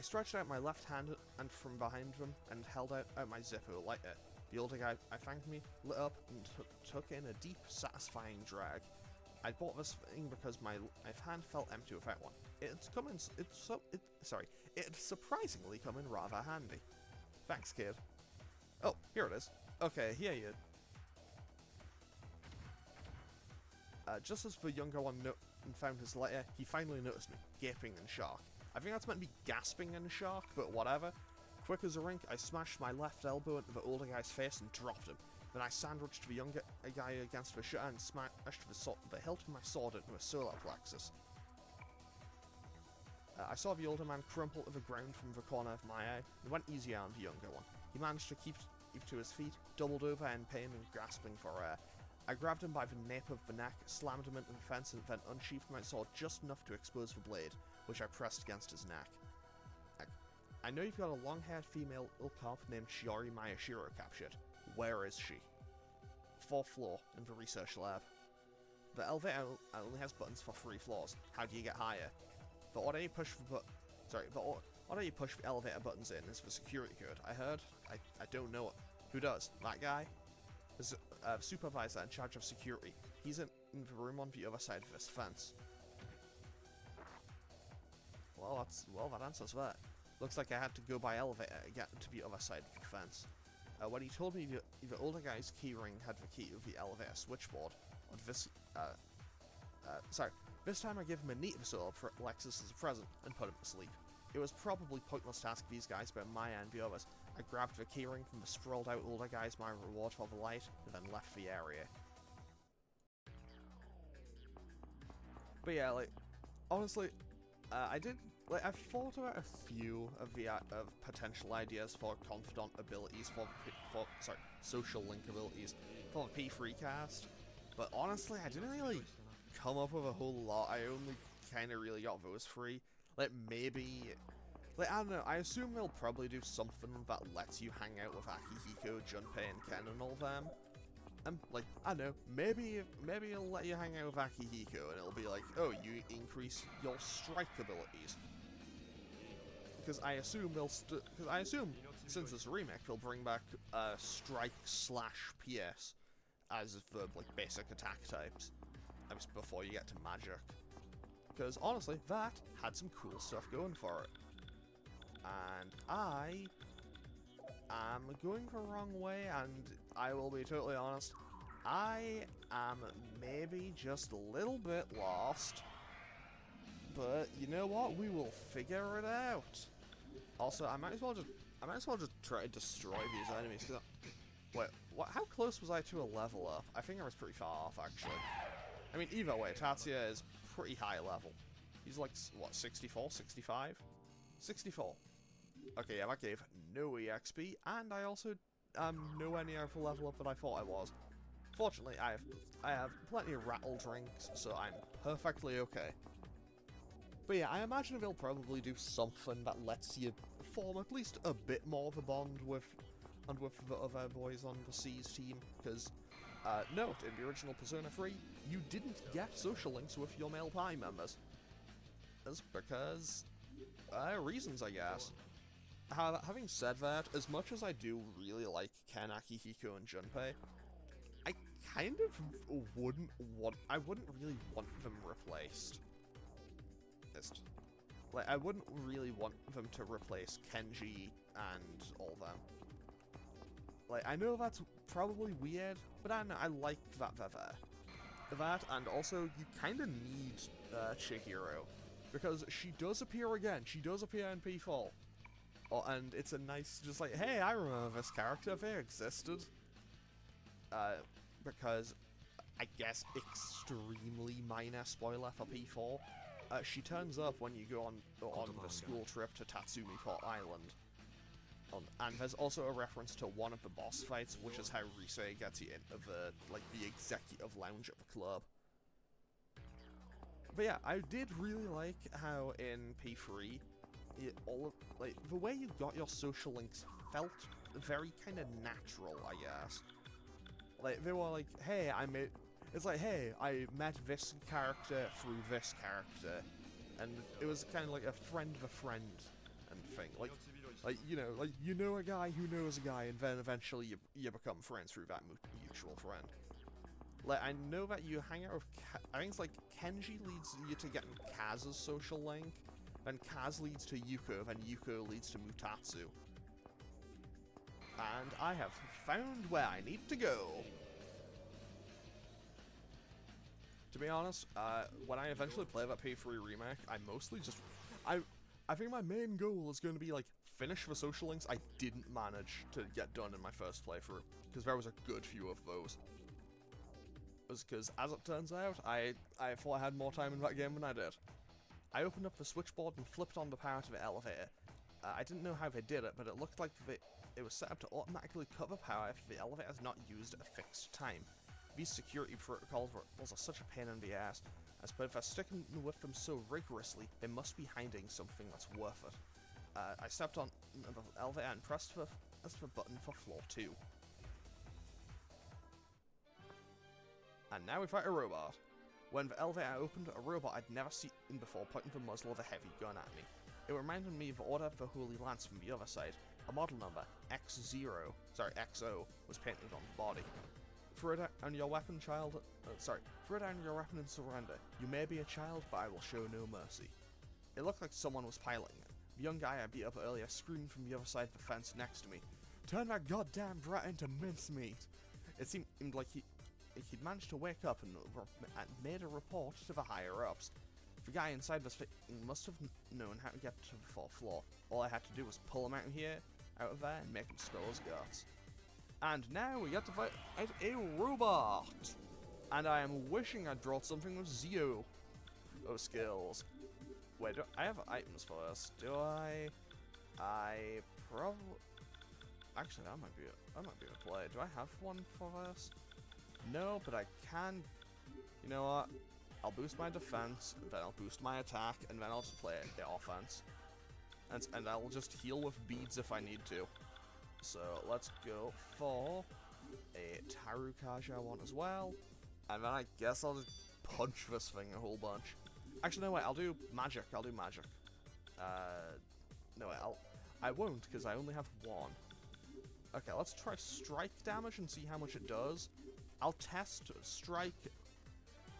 A: stretched out my left hand and from behind them and held out my Zippo lighter. The older guy, I thanked me, lit up and took in a deep, satisfying drag. I bought this thing because my hand felt empty without one. It's surprisingly come in rather handy. Thanks, kid. Oh, here it is. Okay, here you. Just as the younger one found his letter, he finally noticed me, gaping in shock. I think that's meant to be gasping in shock, but whatever. Quick as a wink, I smashed my left elbow into the older guy's face and dropped him. Then I sandwiched the younger guy against the shutter and smashed the hilt of my sword into a solar plexus. I saw the older man crumple to the ground from the corner of my eye and went easier on the younger one. He managed to keep to his feet, doubled over in pain and grasping for air. I grabbed him by the nape of the neck, slammed him into the fence, and then unsheathed my sword just enough to expose the blade, which I pressed against his neck. I know you've got a long-haired female cop named Shiori Miyashiro captured. Where is she? 4th floor, in the research lab. The elevator only has buttons for 3 floors. How do you get higher? The order you push the elevator buttons in is the security code. I heard. I don't know it. Who does? That guy? There's a supervisor in charge of security. He's in the room on the other side of this fence. Well, that answers that. Looks like I had to go by elevator to get to the other side of the fence. When he told me the older guy's keyring had the key of the elevator switchboard, on this, this time I gave him a neat solar plexus as a present and put him to sleep. It was probably pointless to ask these guys about Maya and the others. I grabbed the keyring from the sprawled out older guy as my reward for the light, and then left the area. But yeah, like, honestly, I've thought about a few of the potential ideas for confidant abilities for social link abilities for the P3 cast, but honestly, I didn't really come up with a whole lot. I only kind of really got those 3. Like, maybe, like, I don't know, I assume they'll probably do something that lets you hang out with Akihiko, Junpei, and Ken and all them. Like, I don't know, maybe it'll let you hang out with Akihiko, and it'll be like, oh, you increase your strike abilities. Because I assume since it's a remake, they'll bring back strike / PS as the like basic attack types, before you get to magic. Because honestly, that had some cool stuff going for it. And I am going the wrong way, and I will be totally honest, I am maybe just a little bit lost. But you know what? We will figure it out. Also, I might as well just try to destroy these enemies. Wait, what? How close was I to a level up? I think I was pretty far off, actually. I mean, either way, Tatsuya is pretty high level. He's like, what, 64, 65? 64. Okay, yeah, that gave no EXP, and I also am nowhere near the level up that I thought I was. Fortunately, I have plenty of rattle drinks, so I'm perfectly okay. But yeah, I imagine they'll probably do something that lets you form at least a bit more of a bond with the other boys on the C's team, because, note, in the original Persona 3, you didn't get social links with your male Pi members. That's because, reasons, I guess. Having said that, as much as I do really like Ken, Akihiko, and Junpei, I kind of wouldn't really want them replaced. Like, I wouldn't really want them to replace Kenji and all them. Like, I know that's probably weird, but I know, I like that they're there. That, and also, you kind of need Chihiro, because she does appear again. She does appear in P4. Oh, and it's a nice, just like, hey, I remember this character, they existed. Because, I guess, extremely minor spoiler for P4, she turns up when you go on the school trip to Tatsumi Port Island. And there's also a reference to one of the boss fights, which is how Risei gets you into the executive lounge at the club. But yeah, I did really like how in P3, the way you got your social links felt very kind of natural, I guess. Like, they were like, hey, it's like, hey, I met this character through this character, and it was kind of like a friend of a friend and thing. Like you know a guy who knows a guy, and then eventually you become friends through that mutual friend. Like, I know that you hang out with I think it's like Kenji leads you to getting Kaz's social link, then Kaz leads to Yuko, then Yuko leads to Mutatsu. And I have found where I need to go. To be honest, when I eventually play that P3 remake, I mostly just... I think my main goal is going to be, like, finish the social links I didn't manage to get done in my first playthrough, because there was a good few of those. Because, as it turns out, I thought I had more time in that game than I did. I opened up the switchboard and flipped on the power to the elevator. I didn't know how they did it, but it looked like it was set up to automatically cut the power if the elevator is not used at a fixed time. These security protocols are such a pain in the ass, but if they're sticking with them so rigorously, they must be hiding something that's worth it. I stepped on the elevator and pressed the button for floor 2. And now we fight a robot. When the elevator opened, a robot I'd never seen before pointed the muzzle of a heavy gun at me. It reminded me of the Order of the Holy Lance from the other side. A model number, XO, was painted on the body. Throw down your weapon, child. Throw down your weapon and surrender. You may be a child, but I will show no mercy. It looked like someone was piloting it. The young guy I beat up earlier screamed from the other side of the fence next to me. Turn that goddamn brat into mincemeat! It seemed like he'd managed to wake up and made a report to the higher-ups. The guy inside this thing must have known how to get to the 4th floor. All I had to do was pull him out of there, and make him spill his guts. And now we get to fight a robot! And I am wishing I'd brought something with Zio skills. Wait, I have items for this? Do I? I probably... Actually, that might be a play. Do I have one for this? No, but I can... You know what? I'll boost my defense, then I'll boost my attack, and then I'll just play the offense. And I'll just heal with beads if I need to. So, let's go for a Tarukaja one as well. And then I guess I'll just punch this thing a whole bunch. Actually, no, wait, I'll do magic. No, wait, I won't, because I only have one. Okay, let's try strike damage and see how much it does. I'll test strike...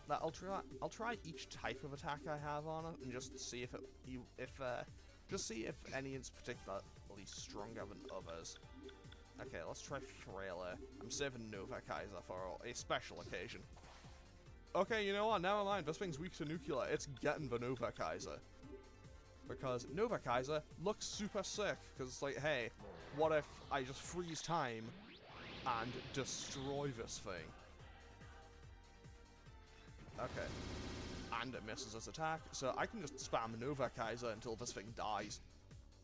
A: I'll try each type of attack I have on it and just see if any is particularly stronger than others. Okay, let's try Frailer. I'm saving Nova Kaiser for a special occasion. Okay, you know what? Never mind. This thing's weak to nuclear. It's getting the Nova Kaiser. Because Nova Kaiser looks super sick. Because it's like, hey, what if I just freeze time and destroy this thing? Okay. And it misses its attack, so I can just spam Nova Kaiser until this thing dies.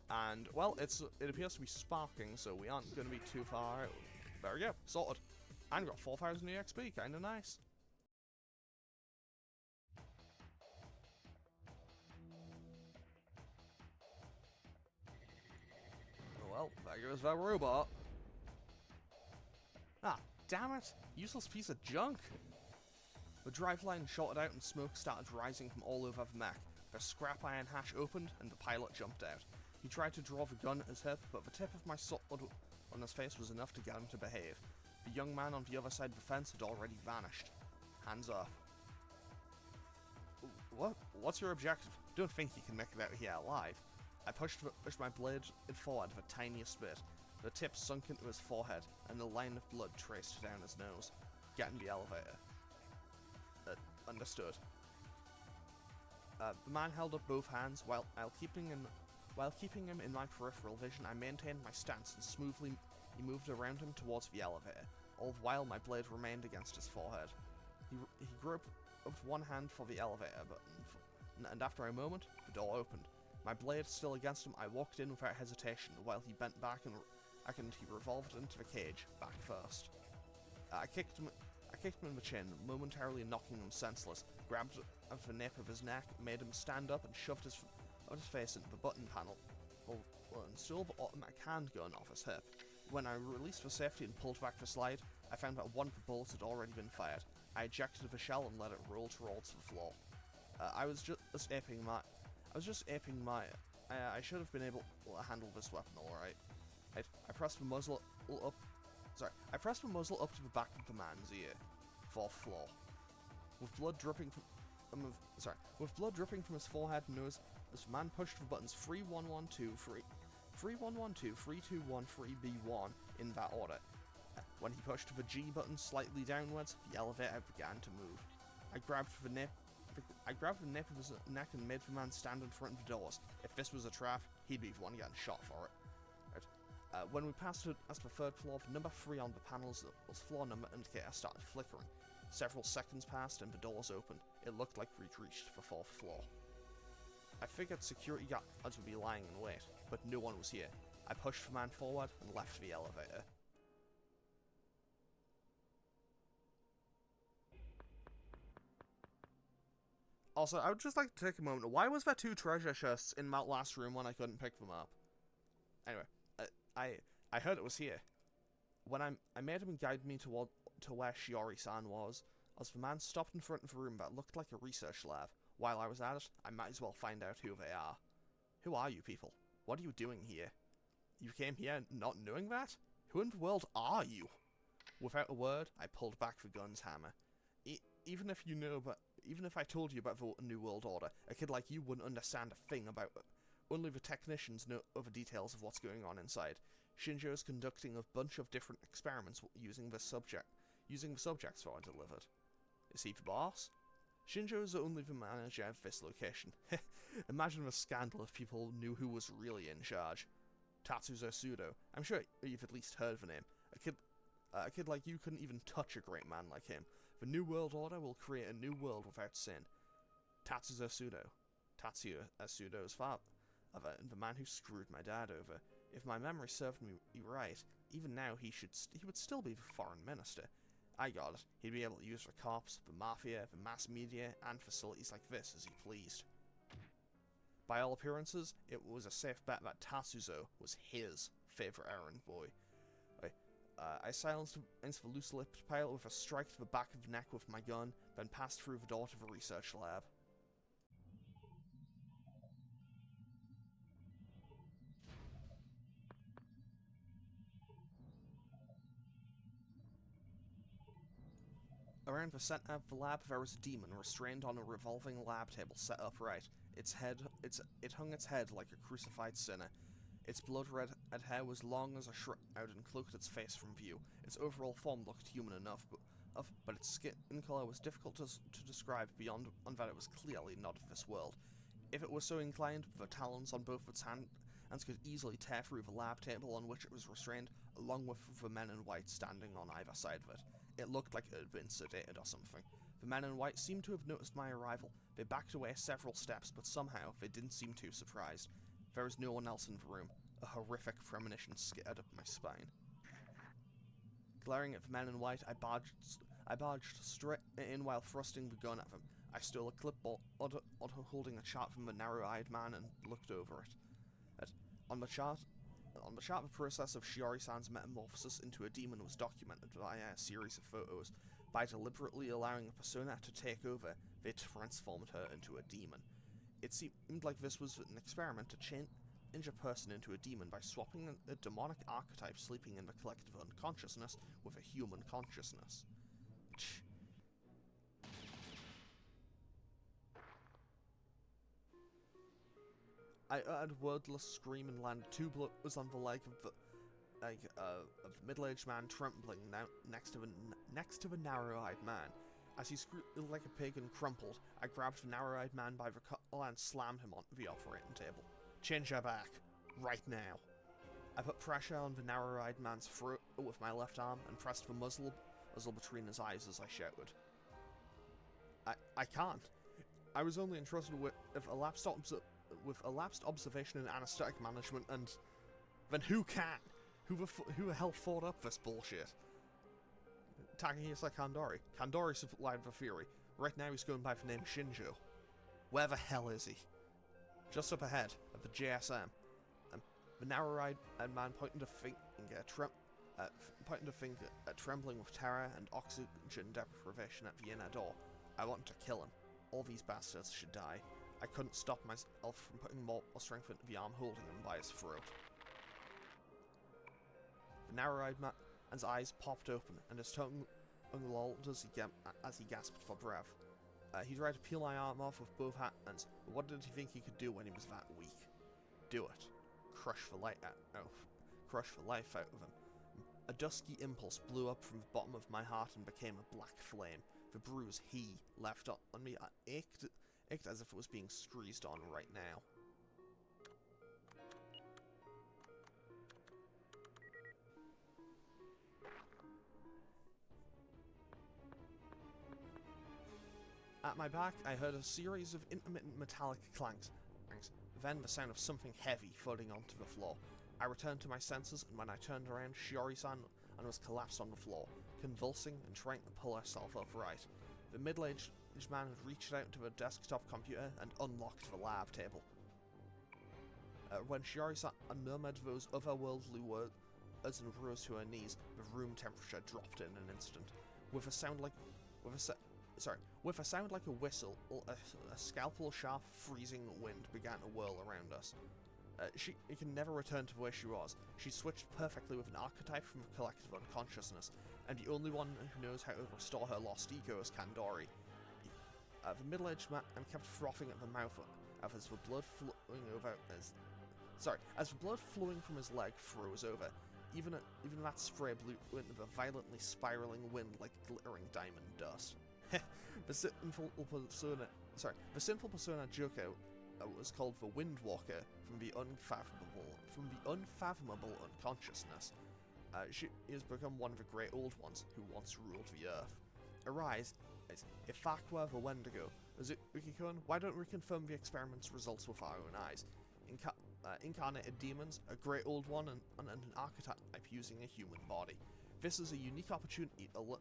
A: And, well, it appears to be sparking, so we aren't going to be too far out. There we go, sorted. And got 4,000 EXP, kinda nice. Well, there goes that robot. Ah, damn it! Useless piece of junk! The driveline shorted out and smoke started rising from all over the mech. The scrap iron hatch opened and the pilot jumped out. He tried to draw the gun at his hip, but the tip of my sword on his face was enough to get him to behave. The young man on the other side of the fence had already vanished. Hands off. What? What's your objective? Don't think you can make it out here alive. I pushed my blade forward the tiniest bit. The tip sunk into his forehead, and a line of blood traced down his nose. Get in the elevator. Understood. The man held up both hands while keeping him in my peripheral vision. I maintained my stance and smoothly moved around him towards the elevator. All the while, my blade remained against his forehead. He groped up one hand for the elevator button, and after a moment, the door opened. My blade still against him, I walked in without hesitation, while he bent back and he revolved into the cage, back first. I kicked him in the chin, momentarily knocking him senseless, grabbed at the nape of his neck, made him stand up, and shoved his face into the button panel, and stole the automatic handgun off his hip. When I released the safety and pulled back the slide, I found that one of the bullets had already been fired. I ejected the shell and let it roll towards the floor. I was just aping my... I should have been able to handle this weapon alright. I pressed the muzzle up... I pressed the muzzle up to the back of the man's ear. 4th floor. With blood dripping from his forehead and nose, this man pushed the buttons 3112, 3112, 321, 3B1 in that order. When he pushed the G button slightly downwards, the elevator began to move. I grabbed the nape of his neck and made the man stand in front of the doors. If this was a trap, he'd be the one getting shot for it. Right. When we passed it as the third floor, the number 3 on the panel's floor number indicator started flickering. Several seconds passed and the doors opened. It looked like we'd reached the 4th floor. I figured security guards would be lying in wait, but no one was here. I pushed the man forward and left the elevator. Also, I would just like to take a moment. Why was there 2 treasure chests in that last room when I couldn't pick them up? Anyway, I heard it was here. When I made him guide me to where Shiori-san was, as the man stopped in front of a room that looked like a research lab. While I was at it, I might as well find out who they are. Who are you people? What are you doing here? You came here not knowing that? Who in the world are you? Without a word, I pulled back the gun's hammer. Even if I told you about the New World Order, a kid like you wouldn't understand a thing about it. Only the technicians know other details of what's going on inside. Shinjo is conducting a bunch of different experiments using the subjects that I delivered. Is he the boss? Shinjo is only the manager of this location. Imagine the scandal if people knew who was really in charge. Tatsuya Sudo. I'm sure you've at least heard the name. A kid like you couldn't even touch a great man like him. The New World Order will create a new world without sin. Tatsuya Sudo's father, the man who screwed my dad over. If my memory served me right, even now he would still be the foreign minister. I got it. He'd be able to use the cops, the mafia, the mass media, and facilities like this as he pleased. By all appearances, it was a safe bet that Tatsuya was his favourite errand boy. I silenced him into the loose-lipped pile with a strike to the back of the neck with my gun, then passed through the door to the research lab. Around the centre of the lab, there was a demon restrained on a revolving lab table set upright. It hung its head like a crucified sinner. Its blood-red hair was long as a shroud and cloaked its face from view. Its overall form looked human enough, but its skin colour was difficult to describe beyond that it was clearly not of this world. If it was so inclined, the talons on both its hands could easily tear through the lab table on which it was restrained, along with the men in white standing on either side of it. It looked like it had been sedated or something. The men in white seemed to have noticed my arrival. They backed away several steps, but somehow they didn't seem too surprised. There was no one else in the room. A horrific premonition skittered up my spine. Glaring at the men in white, I barged straight in while thrusting the gun at them. I stole a clipboard holding a chart from the narrow-eyed man and looked over it. On the chart, the process of Shiori-san's metamorphosis into a demon was documented via a series of photos. By deliberately allowing a persona to take over, they transformed her into a demon. It seemed like this was an experiment to change a person into a demon by swapping a demonic archetype sleeping in the collective unconsciousness with a human consciousness. I uttered a wordless scream and landed 2 blows on the leg of the middle-aged man trembling next to the narrow-eyed man. As he squealed like a pig and crumpled, I grabbed the narrow-eyed man by the collar and slammed him onto the operating table. Change your back. Right now. I put pressure on the narrow-eyed man's throat with my left arm and pressed the muzzle between his eyes as I shouted. I can't. I was only entrusted with a lapsed observation and anesthetic management, and then who can? Who the hell thought up this bullshit? Takahisa Kandori. Kandori supplied the theory. Right now he's going by the name Shinjo. Where the hell is he? Just up ahead, at the JSM. The narrow-eyed man pointed a finger, trembling with terror and oxygen deprivation at the inner door. I wanted to kill him. All these bastards should die. I couldn't stop myself from putting more strength into the arm holding him by his throat. The narrow-eyed man's eyes popped open, and his tongue lolled as he gasped for breath. He tried to peel my arm off with both hands, but what did he think he could do when he was that weak? Do it. Crush the life out of him. A dusky impulse blew up from the bottom of my heart and became a black flame. The bruise he left on me ached as if it was being squeezed on right now. At my back, I heard a series of intermittent metallic clanks, then the sound of something heavy thudding onto the floor. I returned to my senses, and when I turned around, Shiori-san was collapsed on the floor, convulsing and trying to pull herself upright. The middle-aged man had reached out to the desktop computer and unlocked the lab table. When Shiori-san murmured those otherworldly words and rose to her knees, the room temperature dropped in an instant. With a sound like a whistle, a scalpel-sharp, freezing wind began to whirl around us. She can never return to where she was. She switched perfectly with an archetype from the collective unconsciousness, and the only one who knows how to restore her lost ego is Kandori. The middle-aged man kept frothing at the mouth as the blood flowing over as the blood flowing from his leg froze over. Even that spray blew into the violently spiraling wind like glittering diamond dust. The sinful persona Joko was called the Windwalker from the unfathomable unconsciousness. She has become one of the great old ones who once ruled the earth. Arise, Ifakwa the Wendigo. Uki-kun, why don't we confirm the experiment's results with our own eyes? Incarnated demons, a great old one, and an archetype using a human body. This is a unique opportunity to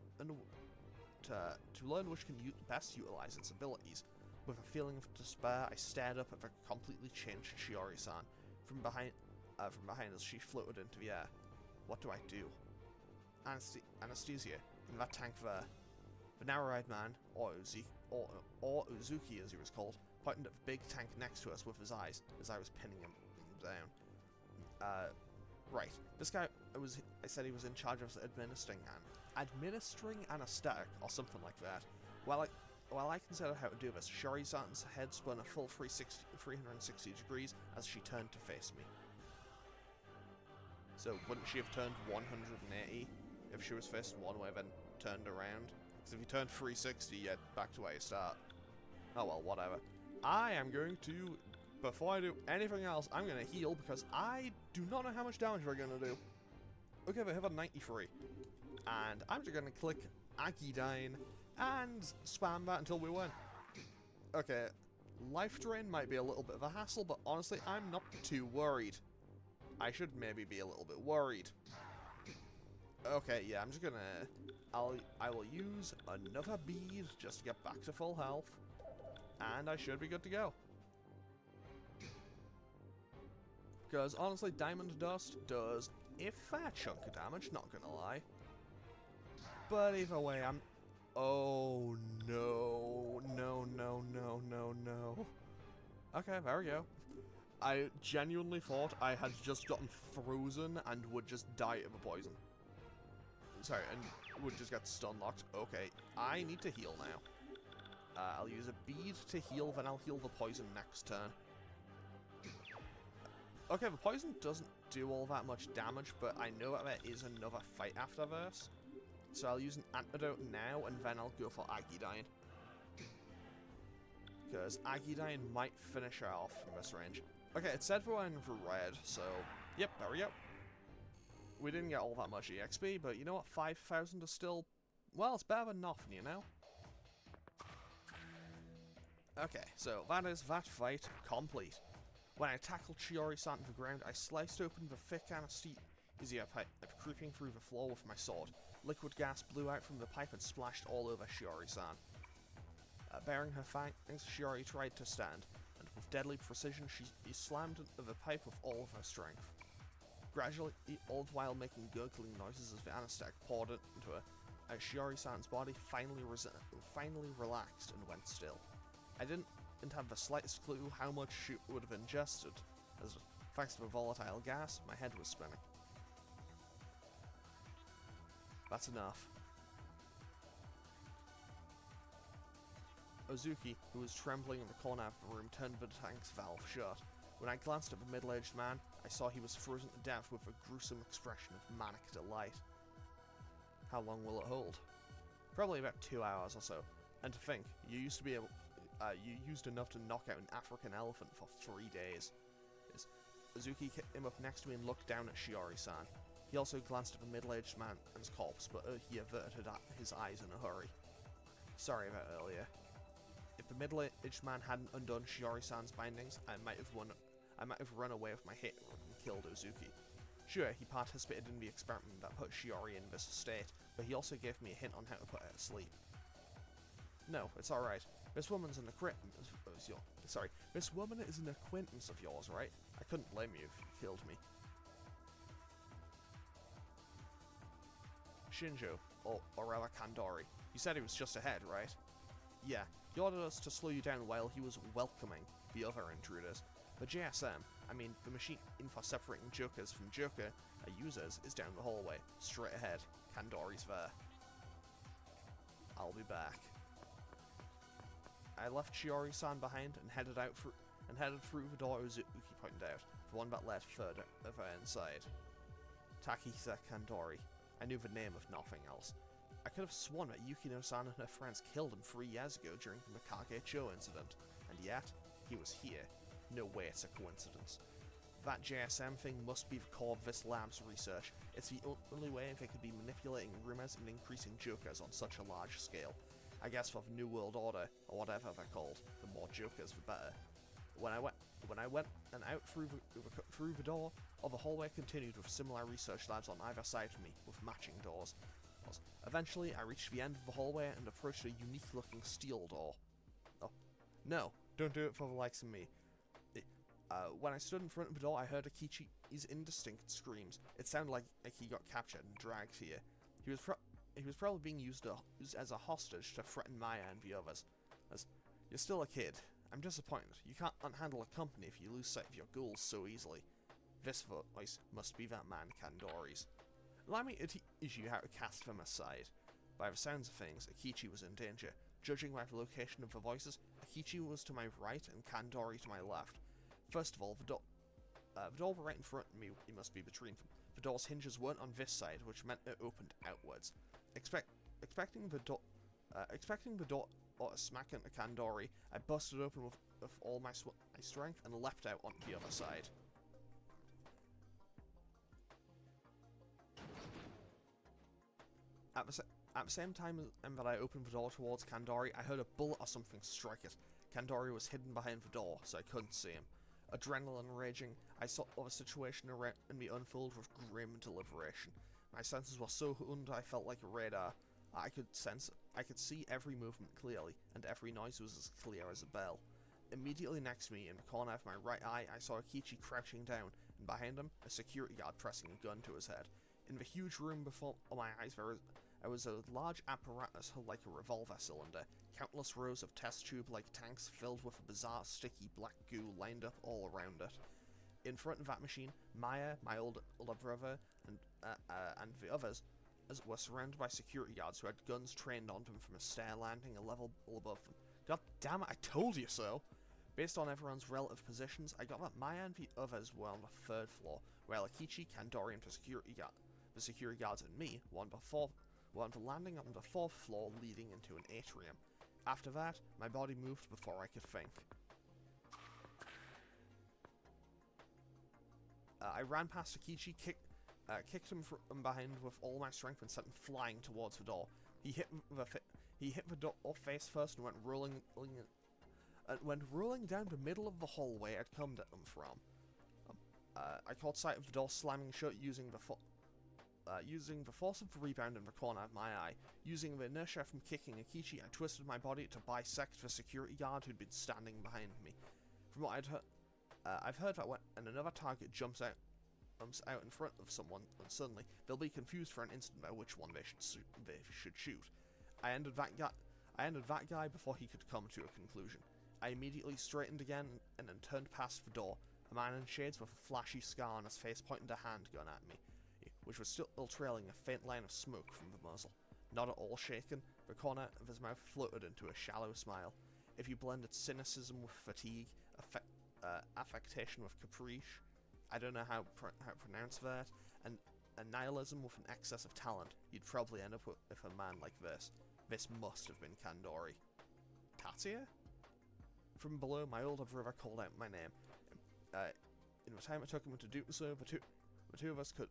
A: learn which can best utilize its abilities. With a feeling of despair, I stared up at the completely changed Shiori-san. From behind us, she floated into the air. What do I do? Anesthesia, in that tank there. The narrow-eyed man, or Uzuki as he was called, pointed at the big tank next to us with his eyes, as I was pinning him down. Right. This guy, I said he was in charge of administering anesthetic, or something like that. While I considered how to do this, Shiori-san's head spun a full 360 degrees as she turned to face me. So, wouldn't she have turned 180 if she was facing one way, then turned around? Because if you turned 360, you're back to where you start. Oh well, whatever. I am going to, before I do anything else, I'm going to heal, because I do not know how much damage we're going to do. Okay, we have a 93. And I'm just going to click Agidine and spam that until we win. Okay, life drain might be a little bit of a hassle, but honestly, I'm not too worried. I should maybe be a little bit worried. Okay, yeah, I'm just gonna... I will use another bead just to get back to full health. And I should be good to go. Because honestly, Diamond Dust does a fair chunk of damage, not gonna lie. But either way, I'm... Oh, no. No. Okay, there we go. I genuinely thought I had just gotten frozen and would just die of a poison. Sorry, and would just get stun locked. Okay, I need to heal now. I'll use a bead to heal, then I'll heal the poison next turn. Okay, the poison doesn't do all that much damage, but I know that there is another fight after this. So I'll use an antidote now, and then I'll go for Agidine. Because Agidine might finish her off from this range. Okay, it said we were in red, so... Yep, there we go. We didn't get all that much EXP, but you know what? 5,000 is still... Well, it's better than nothing, you know? Okay, so that is that fight complete. When I tackled Shiori-san to the ground, I sliced open the thick anesthesia pipe, creeping through the floor with my sword. Liquid gas blew out from the pipe and splashed all over Shiori-san. Bearing her fangs, Shiori tried to stand, and with deadly precision she slammed into the pipe with all of her strength. Gradually, all the while making gurgling noises as the anesthetic poured into her, Shiori-san's body finally relaxed and went still. I didn't have the slightest clue how much she would have ingested, as thanks to the volatile gas, my head was spinning. That's enough. Ozuki, who was trembling in the corner of the room, turned the tank's valve shut. When I glanced at the middle-aged man, I saw he was frozen to death with a gruesome expression of manic delight. How long will it hold? Probably about 2 hours or so. And to think, you used enough to knock out an African elephant for 3 days. Azuki came up next to me and looked down at Shiori-san. He also glanced at the middle-aged man's corpse, but he averted his eyes in a hurry. Sorry about earlier. If the middle-aged man hadn't undone Shiori-san's bindings, I might have run away with my hit and killed Azuki. Sure, he participated in the experiment that put Shiori in this state, but he also gave me a hint on how to put her to sleep. No, it's alright. This woman is an acquaintance of yours, right? I couldn't blame you if you killed me. Shinjo, or rather Kandori. You said he was just ahead, right? Yeah, he ordered us to slow you down while he was welcoming the other intruders. But JSM, I mean the machine for separating jokers from joker users, is down the hallway, straight ahead. Kandori's there. I'll be back. I left Shiori-san behind and headed through the door Uzuki pointed out, the one that led further inside. Takehisa Kandori. I knew the name if nothing else. I could have sworn that Yukino-san and her friends killed him 3 years ago during the Mikage-cho incident, and yet, he was here. No way it's a coincidence. That JSM thing must be the core of this lab's research. It's the only way they could be manipulating rumors and increasing jokers on such a large scale. I guess for the New World Order, or whatever they're called, the more jokers the better. When I went and out through the door, the hallway continued with similar research labs on either side of me, with matching doors. Eventually, I reached the end of the hallway and approached a unique-looking steel door. Oh, no, don't do it for the likes of me. When I stood in front of the door, I heard Akichi's indistinct screams. It sounded like he got captured and dragged here. He was probably being used as a hostage to threaten Maya and the others. You're still a kid. I'm disappointed. You can't handle a company if you lose sight of your goals so easily. This voice must be that man Kandori's. Allow me to teach you how to cast them aside. By the sounds of things, Akichi was in danger. Judging by the location of the voices, Akichi was to my right and Kandori to my left. First of all, the door right in front of me must be between them. The door's hinges weren't on this side, which meant it opened outwards. Expecting the door to smack into Kandori, I busted open with all my strength and leapt out onto the other side. At the same time that I opened the door towards Kandori, I heard a bullet or something strike it. Kandori was hidden behind the door, so I couldn't see him. Adrenaline raging, I saw the situation around me unfold with grim deliberation. My senses were so heightened I felt like a radar. I could see every movement clearly, and every noise was as clear as a bell. Immediately next to me, in the corner of my right eye, I saw Akichi crouching down, and behind him, a security guard pressing a gun to his head. In the huge room before my eyes, there was a large apparatus held like a revolver cylinder. Countless rows of test tube-like tanks filled with a bizarre sticky black goo lined up all around it. In front of that machine, Maya, my older brother, and the others were surrounded by security guards who had guns trained on them from a stair landing a level above them. God damn it, I told you so! Based on everyone's relative positions, I got that Maya and the others were on the 3rd floor, while Akichi, Kandori, and the security guards and me were on the landing on the 4th floor leading into an atrium. After that, my body moved before I could think. I ran past Akichi, kicked him from behind with all my strength and sent him flying towards the door. He hit the door face first and went rolling down the middle of the hallway I'd come at him from. I caught sight of the door slamming shut using the force of the rebound in the corner of my eye. Using the inertia from kicking Akichi, I twisted my body to bisect the security guard who'd been standing behind me. From what I've heard that when another target jumps out in front of someone, and suddenly they'll be confused for an instant about which one they should shoot. I ended that guy before he could come to a conclusion. I immediately straightened again and then turned past the door. A man in shades with a flashy scar on his face pointed a handgun at me, which was still trailing a faint line of smoke from the muzzle. Not at all shaken, the corner of his mouth floated into a shallow smile. If you blended cynicism with fatigue, affectation with caprice, I don't know how to pronounce that, and nihilism with an excess of talent, you'd probably end up with a man like this. This must have been Kandori. Tatsuya? From below, my older brother called out my name. In the time it took him to do so, the two of us could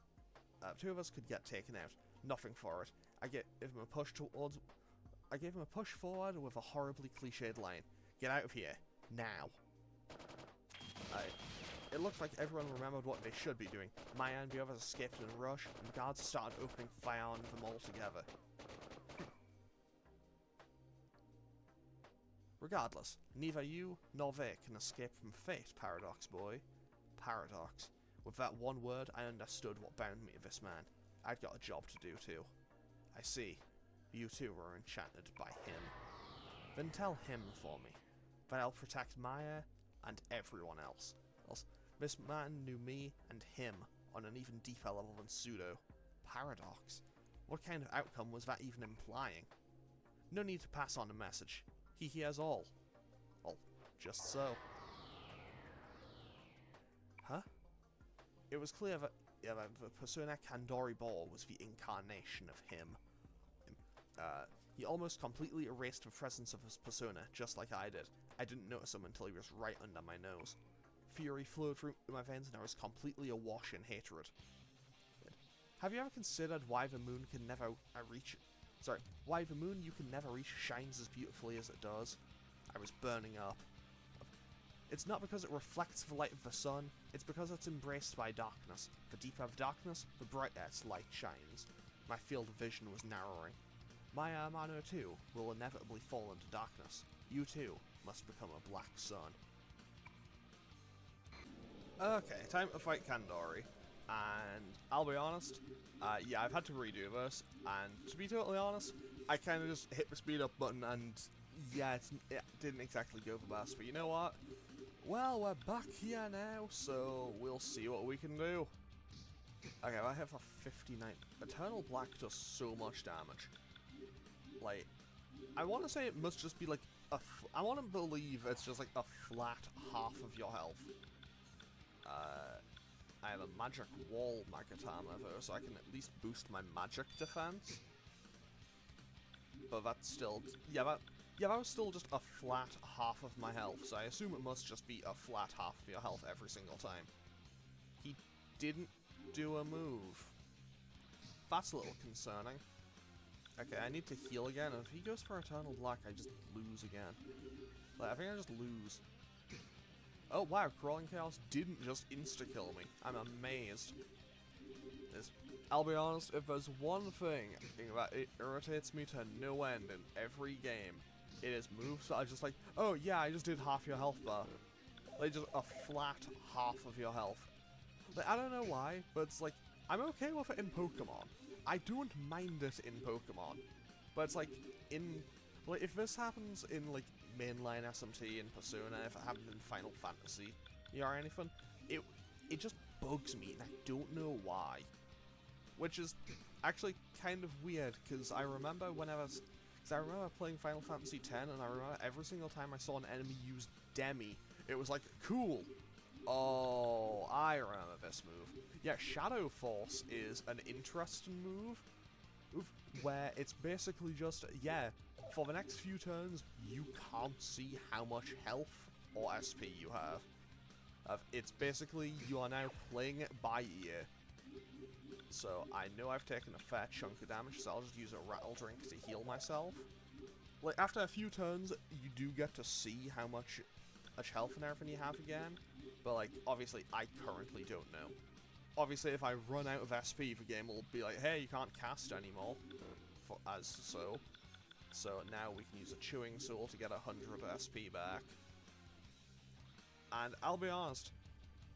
A: get taken out. Nothing for it. I gave him a push forward with a horribly cliched line. Get out of here. Now. It looked like everyone remembered what they should be doing. Maya and the others escaped in a rush, and the guards started opening fire on them all together. Regardless, neither you nor they can escape from fate, Paradox boy. Paradox. With that one word, I understood what bound me to this man. I'd got a job to do too. I see. You two were enchanted by him. Then tell him for me that I'll protect Maya and everyone else. This man knew me and him on an even deeper level than Pseudo. Paradox. What kind of outcome was that even implying? No need to pass on a message. He hears all. Well, just so. Huh? It was clear that the persona Kandori bore was the incarnation of him. He almost completely erased the presence of his persona, just like I did. I didn't notice him until he was right under my nose. Fury flowed through my veins and I was completely awash in hatred. Have you ever considered why the moon you can never reach shines as beautifully as it does? I was burning up. It's not because it reflects the light of the sun, it's because it's embraced by darkness. The deeper the darkness, the brighter its light shines. My field of vision was narrowing. My Amano too will inevitably fall into darkness. You too must become a black sun. Okay, time to fight Kandori. And I'll be honest, yeah, I've had to redo this, and to be totally honest, I kind of just hit the speed up button, and yeah, it didn't exactly go the best, but you know what? Well, we're back here now, so we'll see what we can do. Okay, I have a 59. Eternal Black does so much damage. Like, I want to say it must just be like I want to believe it's just like a flat half of your health. I have a magic wall Magatama though, so I can at least boost my magic defense. But that's still, that was still just a flat half of my health, so I assume it must just be a flat half of your health every single time. He didn't do a move. That's a little concerning. Okay, I need to heal again, and if he goes for Eternal Black, I just lose again. Like, I think I just lose. Oh wow, Crawling Chaos didn't just insta-kill me. I'm amazed. I'll be honest, if there's one thing that it irritates me to no end in every game, it is moves that are just like, oh yeah, I just did half your health bar. Like, just a flat half of your health. Like, I don't know why, but it's like, I'm okay with it in Pokemon. I don't mind it in Pokemon. But it's like, like, if this happens in, like, mainline SMT and Persona, if it happened in Final Fantasy or anything, it just bugs me, and I don't know why. Which is actually kind of weird, because I remember playing Final Fantasy X, and I remember every single time I saw an enemy use Demi, it was like, cool. Oh, I remember this move. Yeah, Shadow Force is an interesting move, where it's basically just, yeah, for the next few turns, you can't see how much health or SP you have. It's basically, you are now playing it by ear. So, I know I've taken a fair chunk of damage, so I'll just use a Rattle Drink to heal myself. Like, after a few turns, you do get to see how much health and everything you have again, but, like, obviously, I currently don't know. Obviously, if I run out of SP, the game will be like, hey, you can't cast anymore, So now we can use a Chewing Soul to get 100 SP back. And I'll be honest,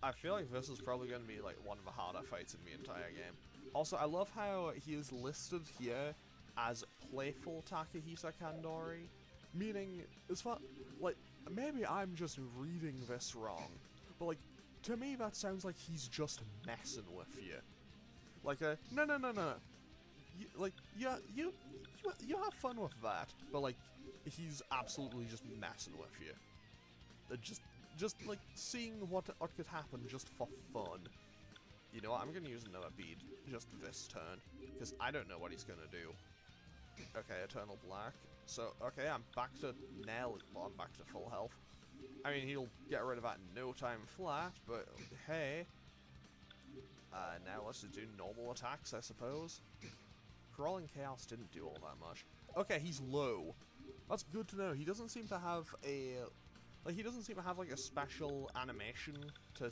A: I feel like this is probably going to be like one of the harder fights in the entire game. Also, I love how he is listed here as playful Takahisa Kandori, meaning, as far, like, maybe I'm just reading this wrong, but like, to me that sounds like he's just messing with you. Like, no. You have fun with that, but like, he's absolutely just messing with you. Just like, seeing what could happen just for fun. You know what, I'm gonna use another bead just this turn, because I don't know what he's gonna do. Okay, Eternal Black. So, okay, I'm back to well, I'm back to full health. I mean, he'll get rid of that in no time flat, but hey. Now let's just do normal attacks, I suppose. Crawling Chaos didn't do all that much. Okay, he's low. That's good to know. He doesn't seem to have a... Like, he doesn't seem to have, like, a special animation to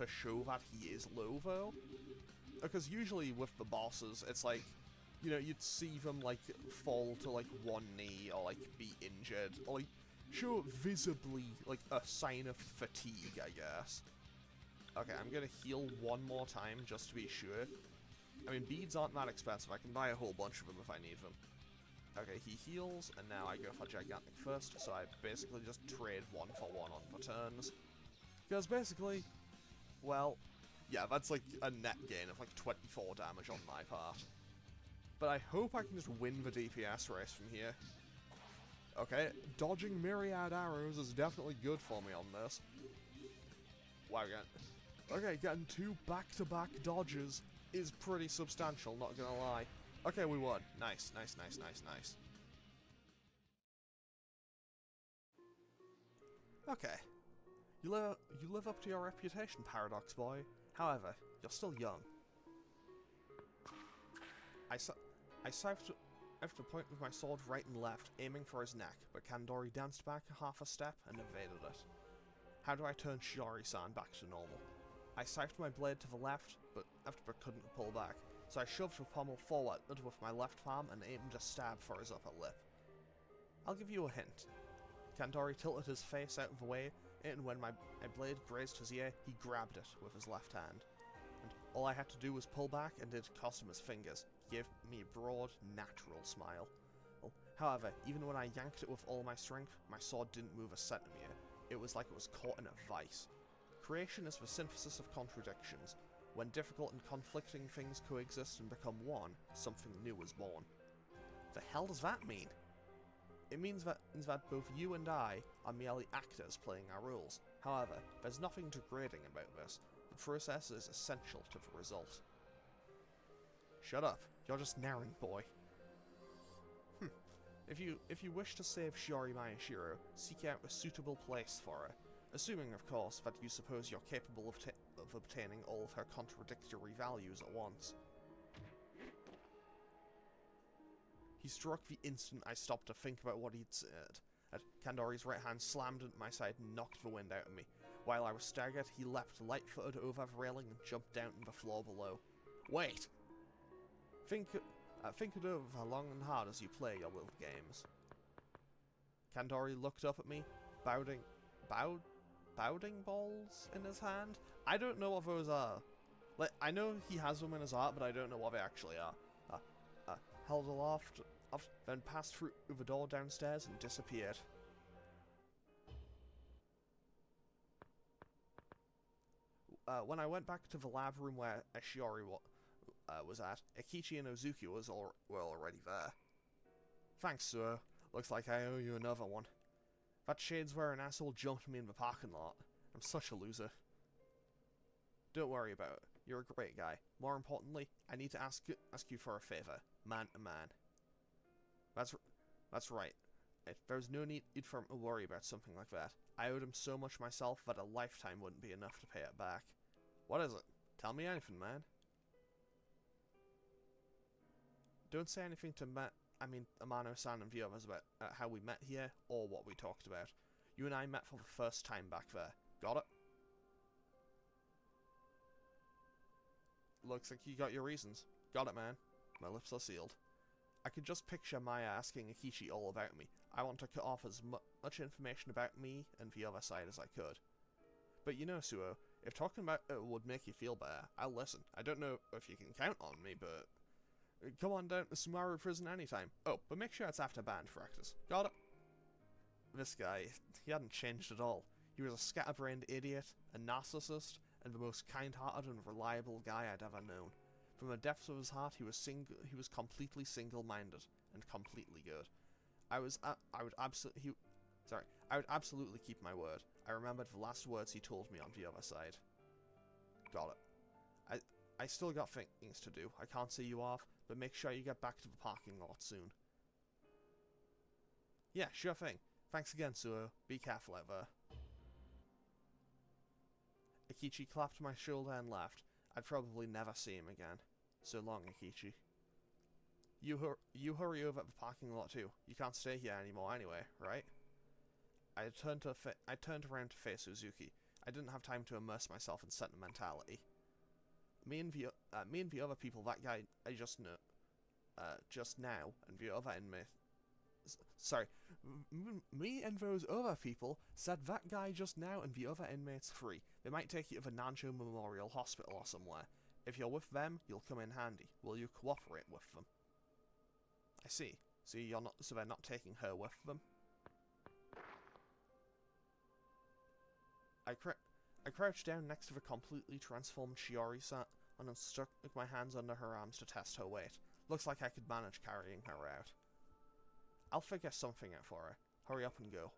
A: show that he is low, though. Because usually with the bosses, it's like, you know, you'd see them, like, fall to, like, one knee, or, like, be injured, or, like, show visibly, like, a sign of fatigue, I guess. Okay, I'm gonna heal one more time, just to be sure. I mean, beads aren't that expensive. I can buy a whole bunch of them if I need them. Okay, he heals, and now I go for Gigantic first, so I basically just trade 1 for 1 on the turns. Because basically, well, yeah, that's like a net gain of like 24 damage on my part. But I hope I can just win the DPS race from here. Okay, dodging myriad arrows is definitely good for me on this. Wow, okay, getting 2 back-to-back dodges is pretty substantial, not gonna lie. Okay, we won. Nice, nice, nice, nice, nice. Okay. You live up to your reputation, Paradox Boy. However, you're still young. I have to point with my sword right and left, aiming for his neck, but Kandori danced back half a step and evaded it. How do I turn Shiori-san back to normal? I scythed my blade to the left, but couldn't pull back, so I shoved the pommel forward with my left palm and aimed a stab for his upper lip. I'll give you a hint. Kandori tilted his face out of the way, and when my blade grazed his ear, he grabbed it with his left hand. And all I had to do was pull back, and it cost him his fingers. He gave me a broad, natural smile. Well, however, even when I yanked it with all my strength, my sword didn't move a centimeter. It was like it was caught in a vice. Creation is the synthesis of contradictions. When difficult and conflicting things coexist and become one, something new is born. The hell does that mean? It means that both you and I are merely actors playing our roles. However, there's nothing degrading about this. The process is essential to the result. Shut up. You're just narrowing, boy. If you wish to save Shiori Mayashiro, seek out a suitable place for her. Assuming, of course, that you suppose you're capable of obtaining all of her contradictory values at once. He struck the instant I stopped to think about what he'd said. Kandori's right hand slammed into my side and knocked the wind out of me. While I was staggered, he leapt light-footed over the railing and jumped down to the floor below. Wait! Think it over long and hard as you play your little games. Kandori looked up at me, bounding balls in his hand? I don't know what those are. Like, I know he has them in his art, but I don't know what they actually are. Held aloft, then passed through the door downstairs and disappeared. When I went back to the lab room where Shiori was at, Akichi and Ozuki were already there. Thanks, Suo. Looks like I owe you another one. That shades-wearing asshole jumped me in the parking lot. I'm such a loser. Don't worry about it. You're a great guy. More importantly, I need to ask you for a favor. Man to man. That's right. There's no need for him to worry about something like that. I owed him so much myself that a lifetime wouldn't be enough to pay it back. What is it? Tell me anything, man. Don't say anything to Amano-san and the others about how we met here, or what we talked about. You and I met for the first time back there. Got it? Looks like you got your reasons. Got it, man. My lips are sealed. I could just picture Maya asking Akichi all about me. I want to cut off as much information about me and the other side as I could. But you know, Suo, if talking about it would make you feel better, I'll listen. I don't know if you can count on me, but... Come on down to Sumaru prison anytime. Oh, but make sure it's after band practice. Got it? This guy, he hadn't changed at all. He was a scatterbrained idiot, a narcissist, and the most kind-hearted and reliable guy I'd ever known. From the depths of his heart, he was completely single-minded and completely good. I would absolutely keep my word. I remembered the last words he told me on the other side. Got it. I still got things to do. I can't see you off, but make sure you get back to the parking lot soon. Yeah, sure thing. Thanks again, Suo. Be careful out there. Akichi clapped my shoulder and laughed. I'd probably never see him again. So long, Akichi. You hurry over at the parking lot too. You can't stay here anymore anyway, right? I turned around to face Uzuki. I didn't have time to immerse myself in sentimentality. Me and the other people that guy I just now, and the other inmate. Sorry, me and those other people said that guy just now and the other inmates free. They might take you to the Nancho Memorial Hospital or somewhere. If you're with them, you'll come in handy. Will you cooperate with them? I see. So they're not taking her with them? I crouched down next to the completely transformed Shiori-san and stuck my hands under her arms to test her weight. Looks like I could manage carrying her out. I'll figure something out for her. Hurry up and go.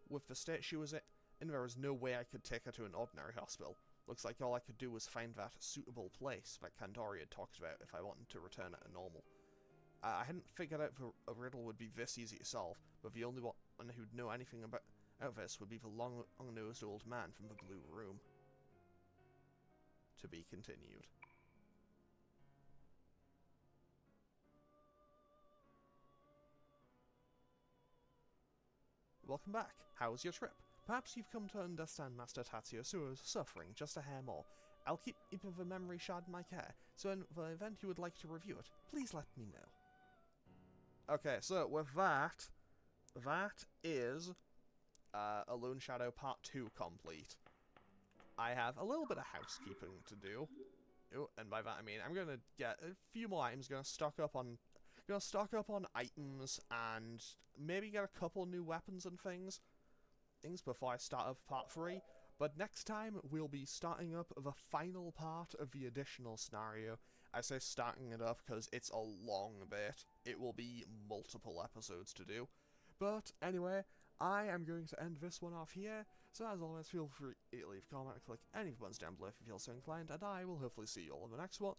A: With the state she was in, there was no way I could take her to an ordinary hospital. Looks like all I could do was find that suitable place that Kandori had talked about if I wanted to return her to normal. I hadn't figured out a riddle would be this easy to solve, but the only one who'd know anything about this would be the long-nosed old man from the Blue Room. To be continued. Welcome back. How was your trip? Perhaps you've come to understand Master Tatsuya Suo's suffering just a hair more. I'll keep the memory shard in my care, so in the event you would like to review it, please let me know. Okay, so with that is Alone Shadow Part 2 complete. I have a little bit of housekeeping to do. Ooh, and by that I mean I'm gonna get a few more items, gonna stock up on items and maybe get a couple new weapons and things before I start up Part 3. But next time we'll be starting up the final part of the additional scenario. I say starting it up because it's a long bit. It will be multiple episodes to do. But anyway, I am going to end this one off here. So as always, feel free to leave a comment and click any of the buttons down below if you feel so inclined. And I will hopefully see you all in the next one.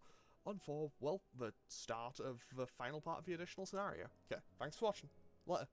A: For, well, the start of the final part of the additional scenario. Okay, thanks for watching. Later.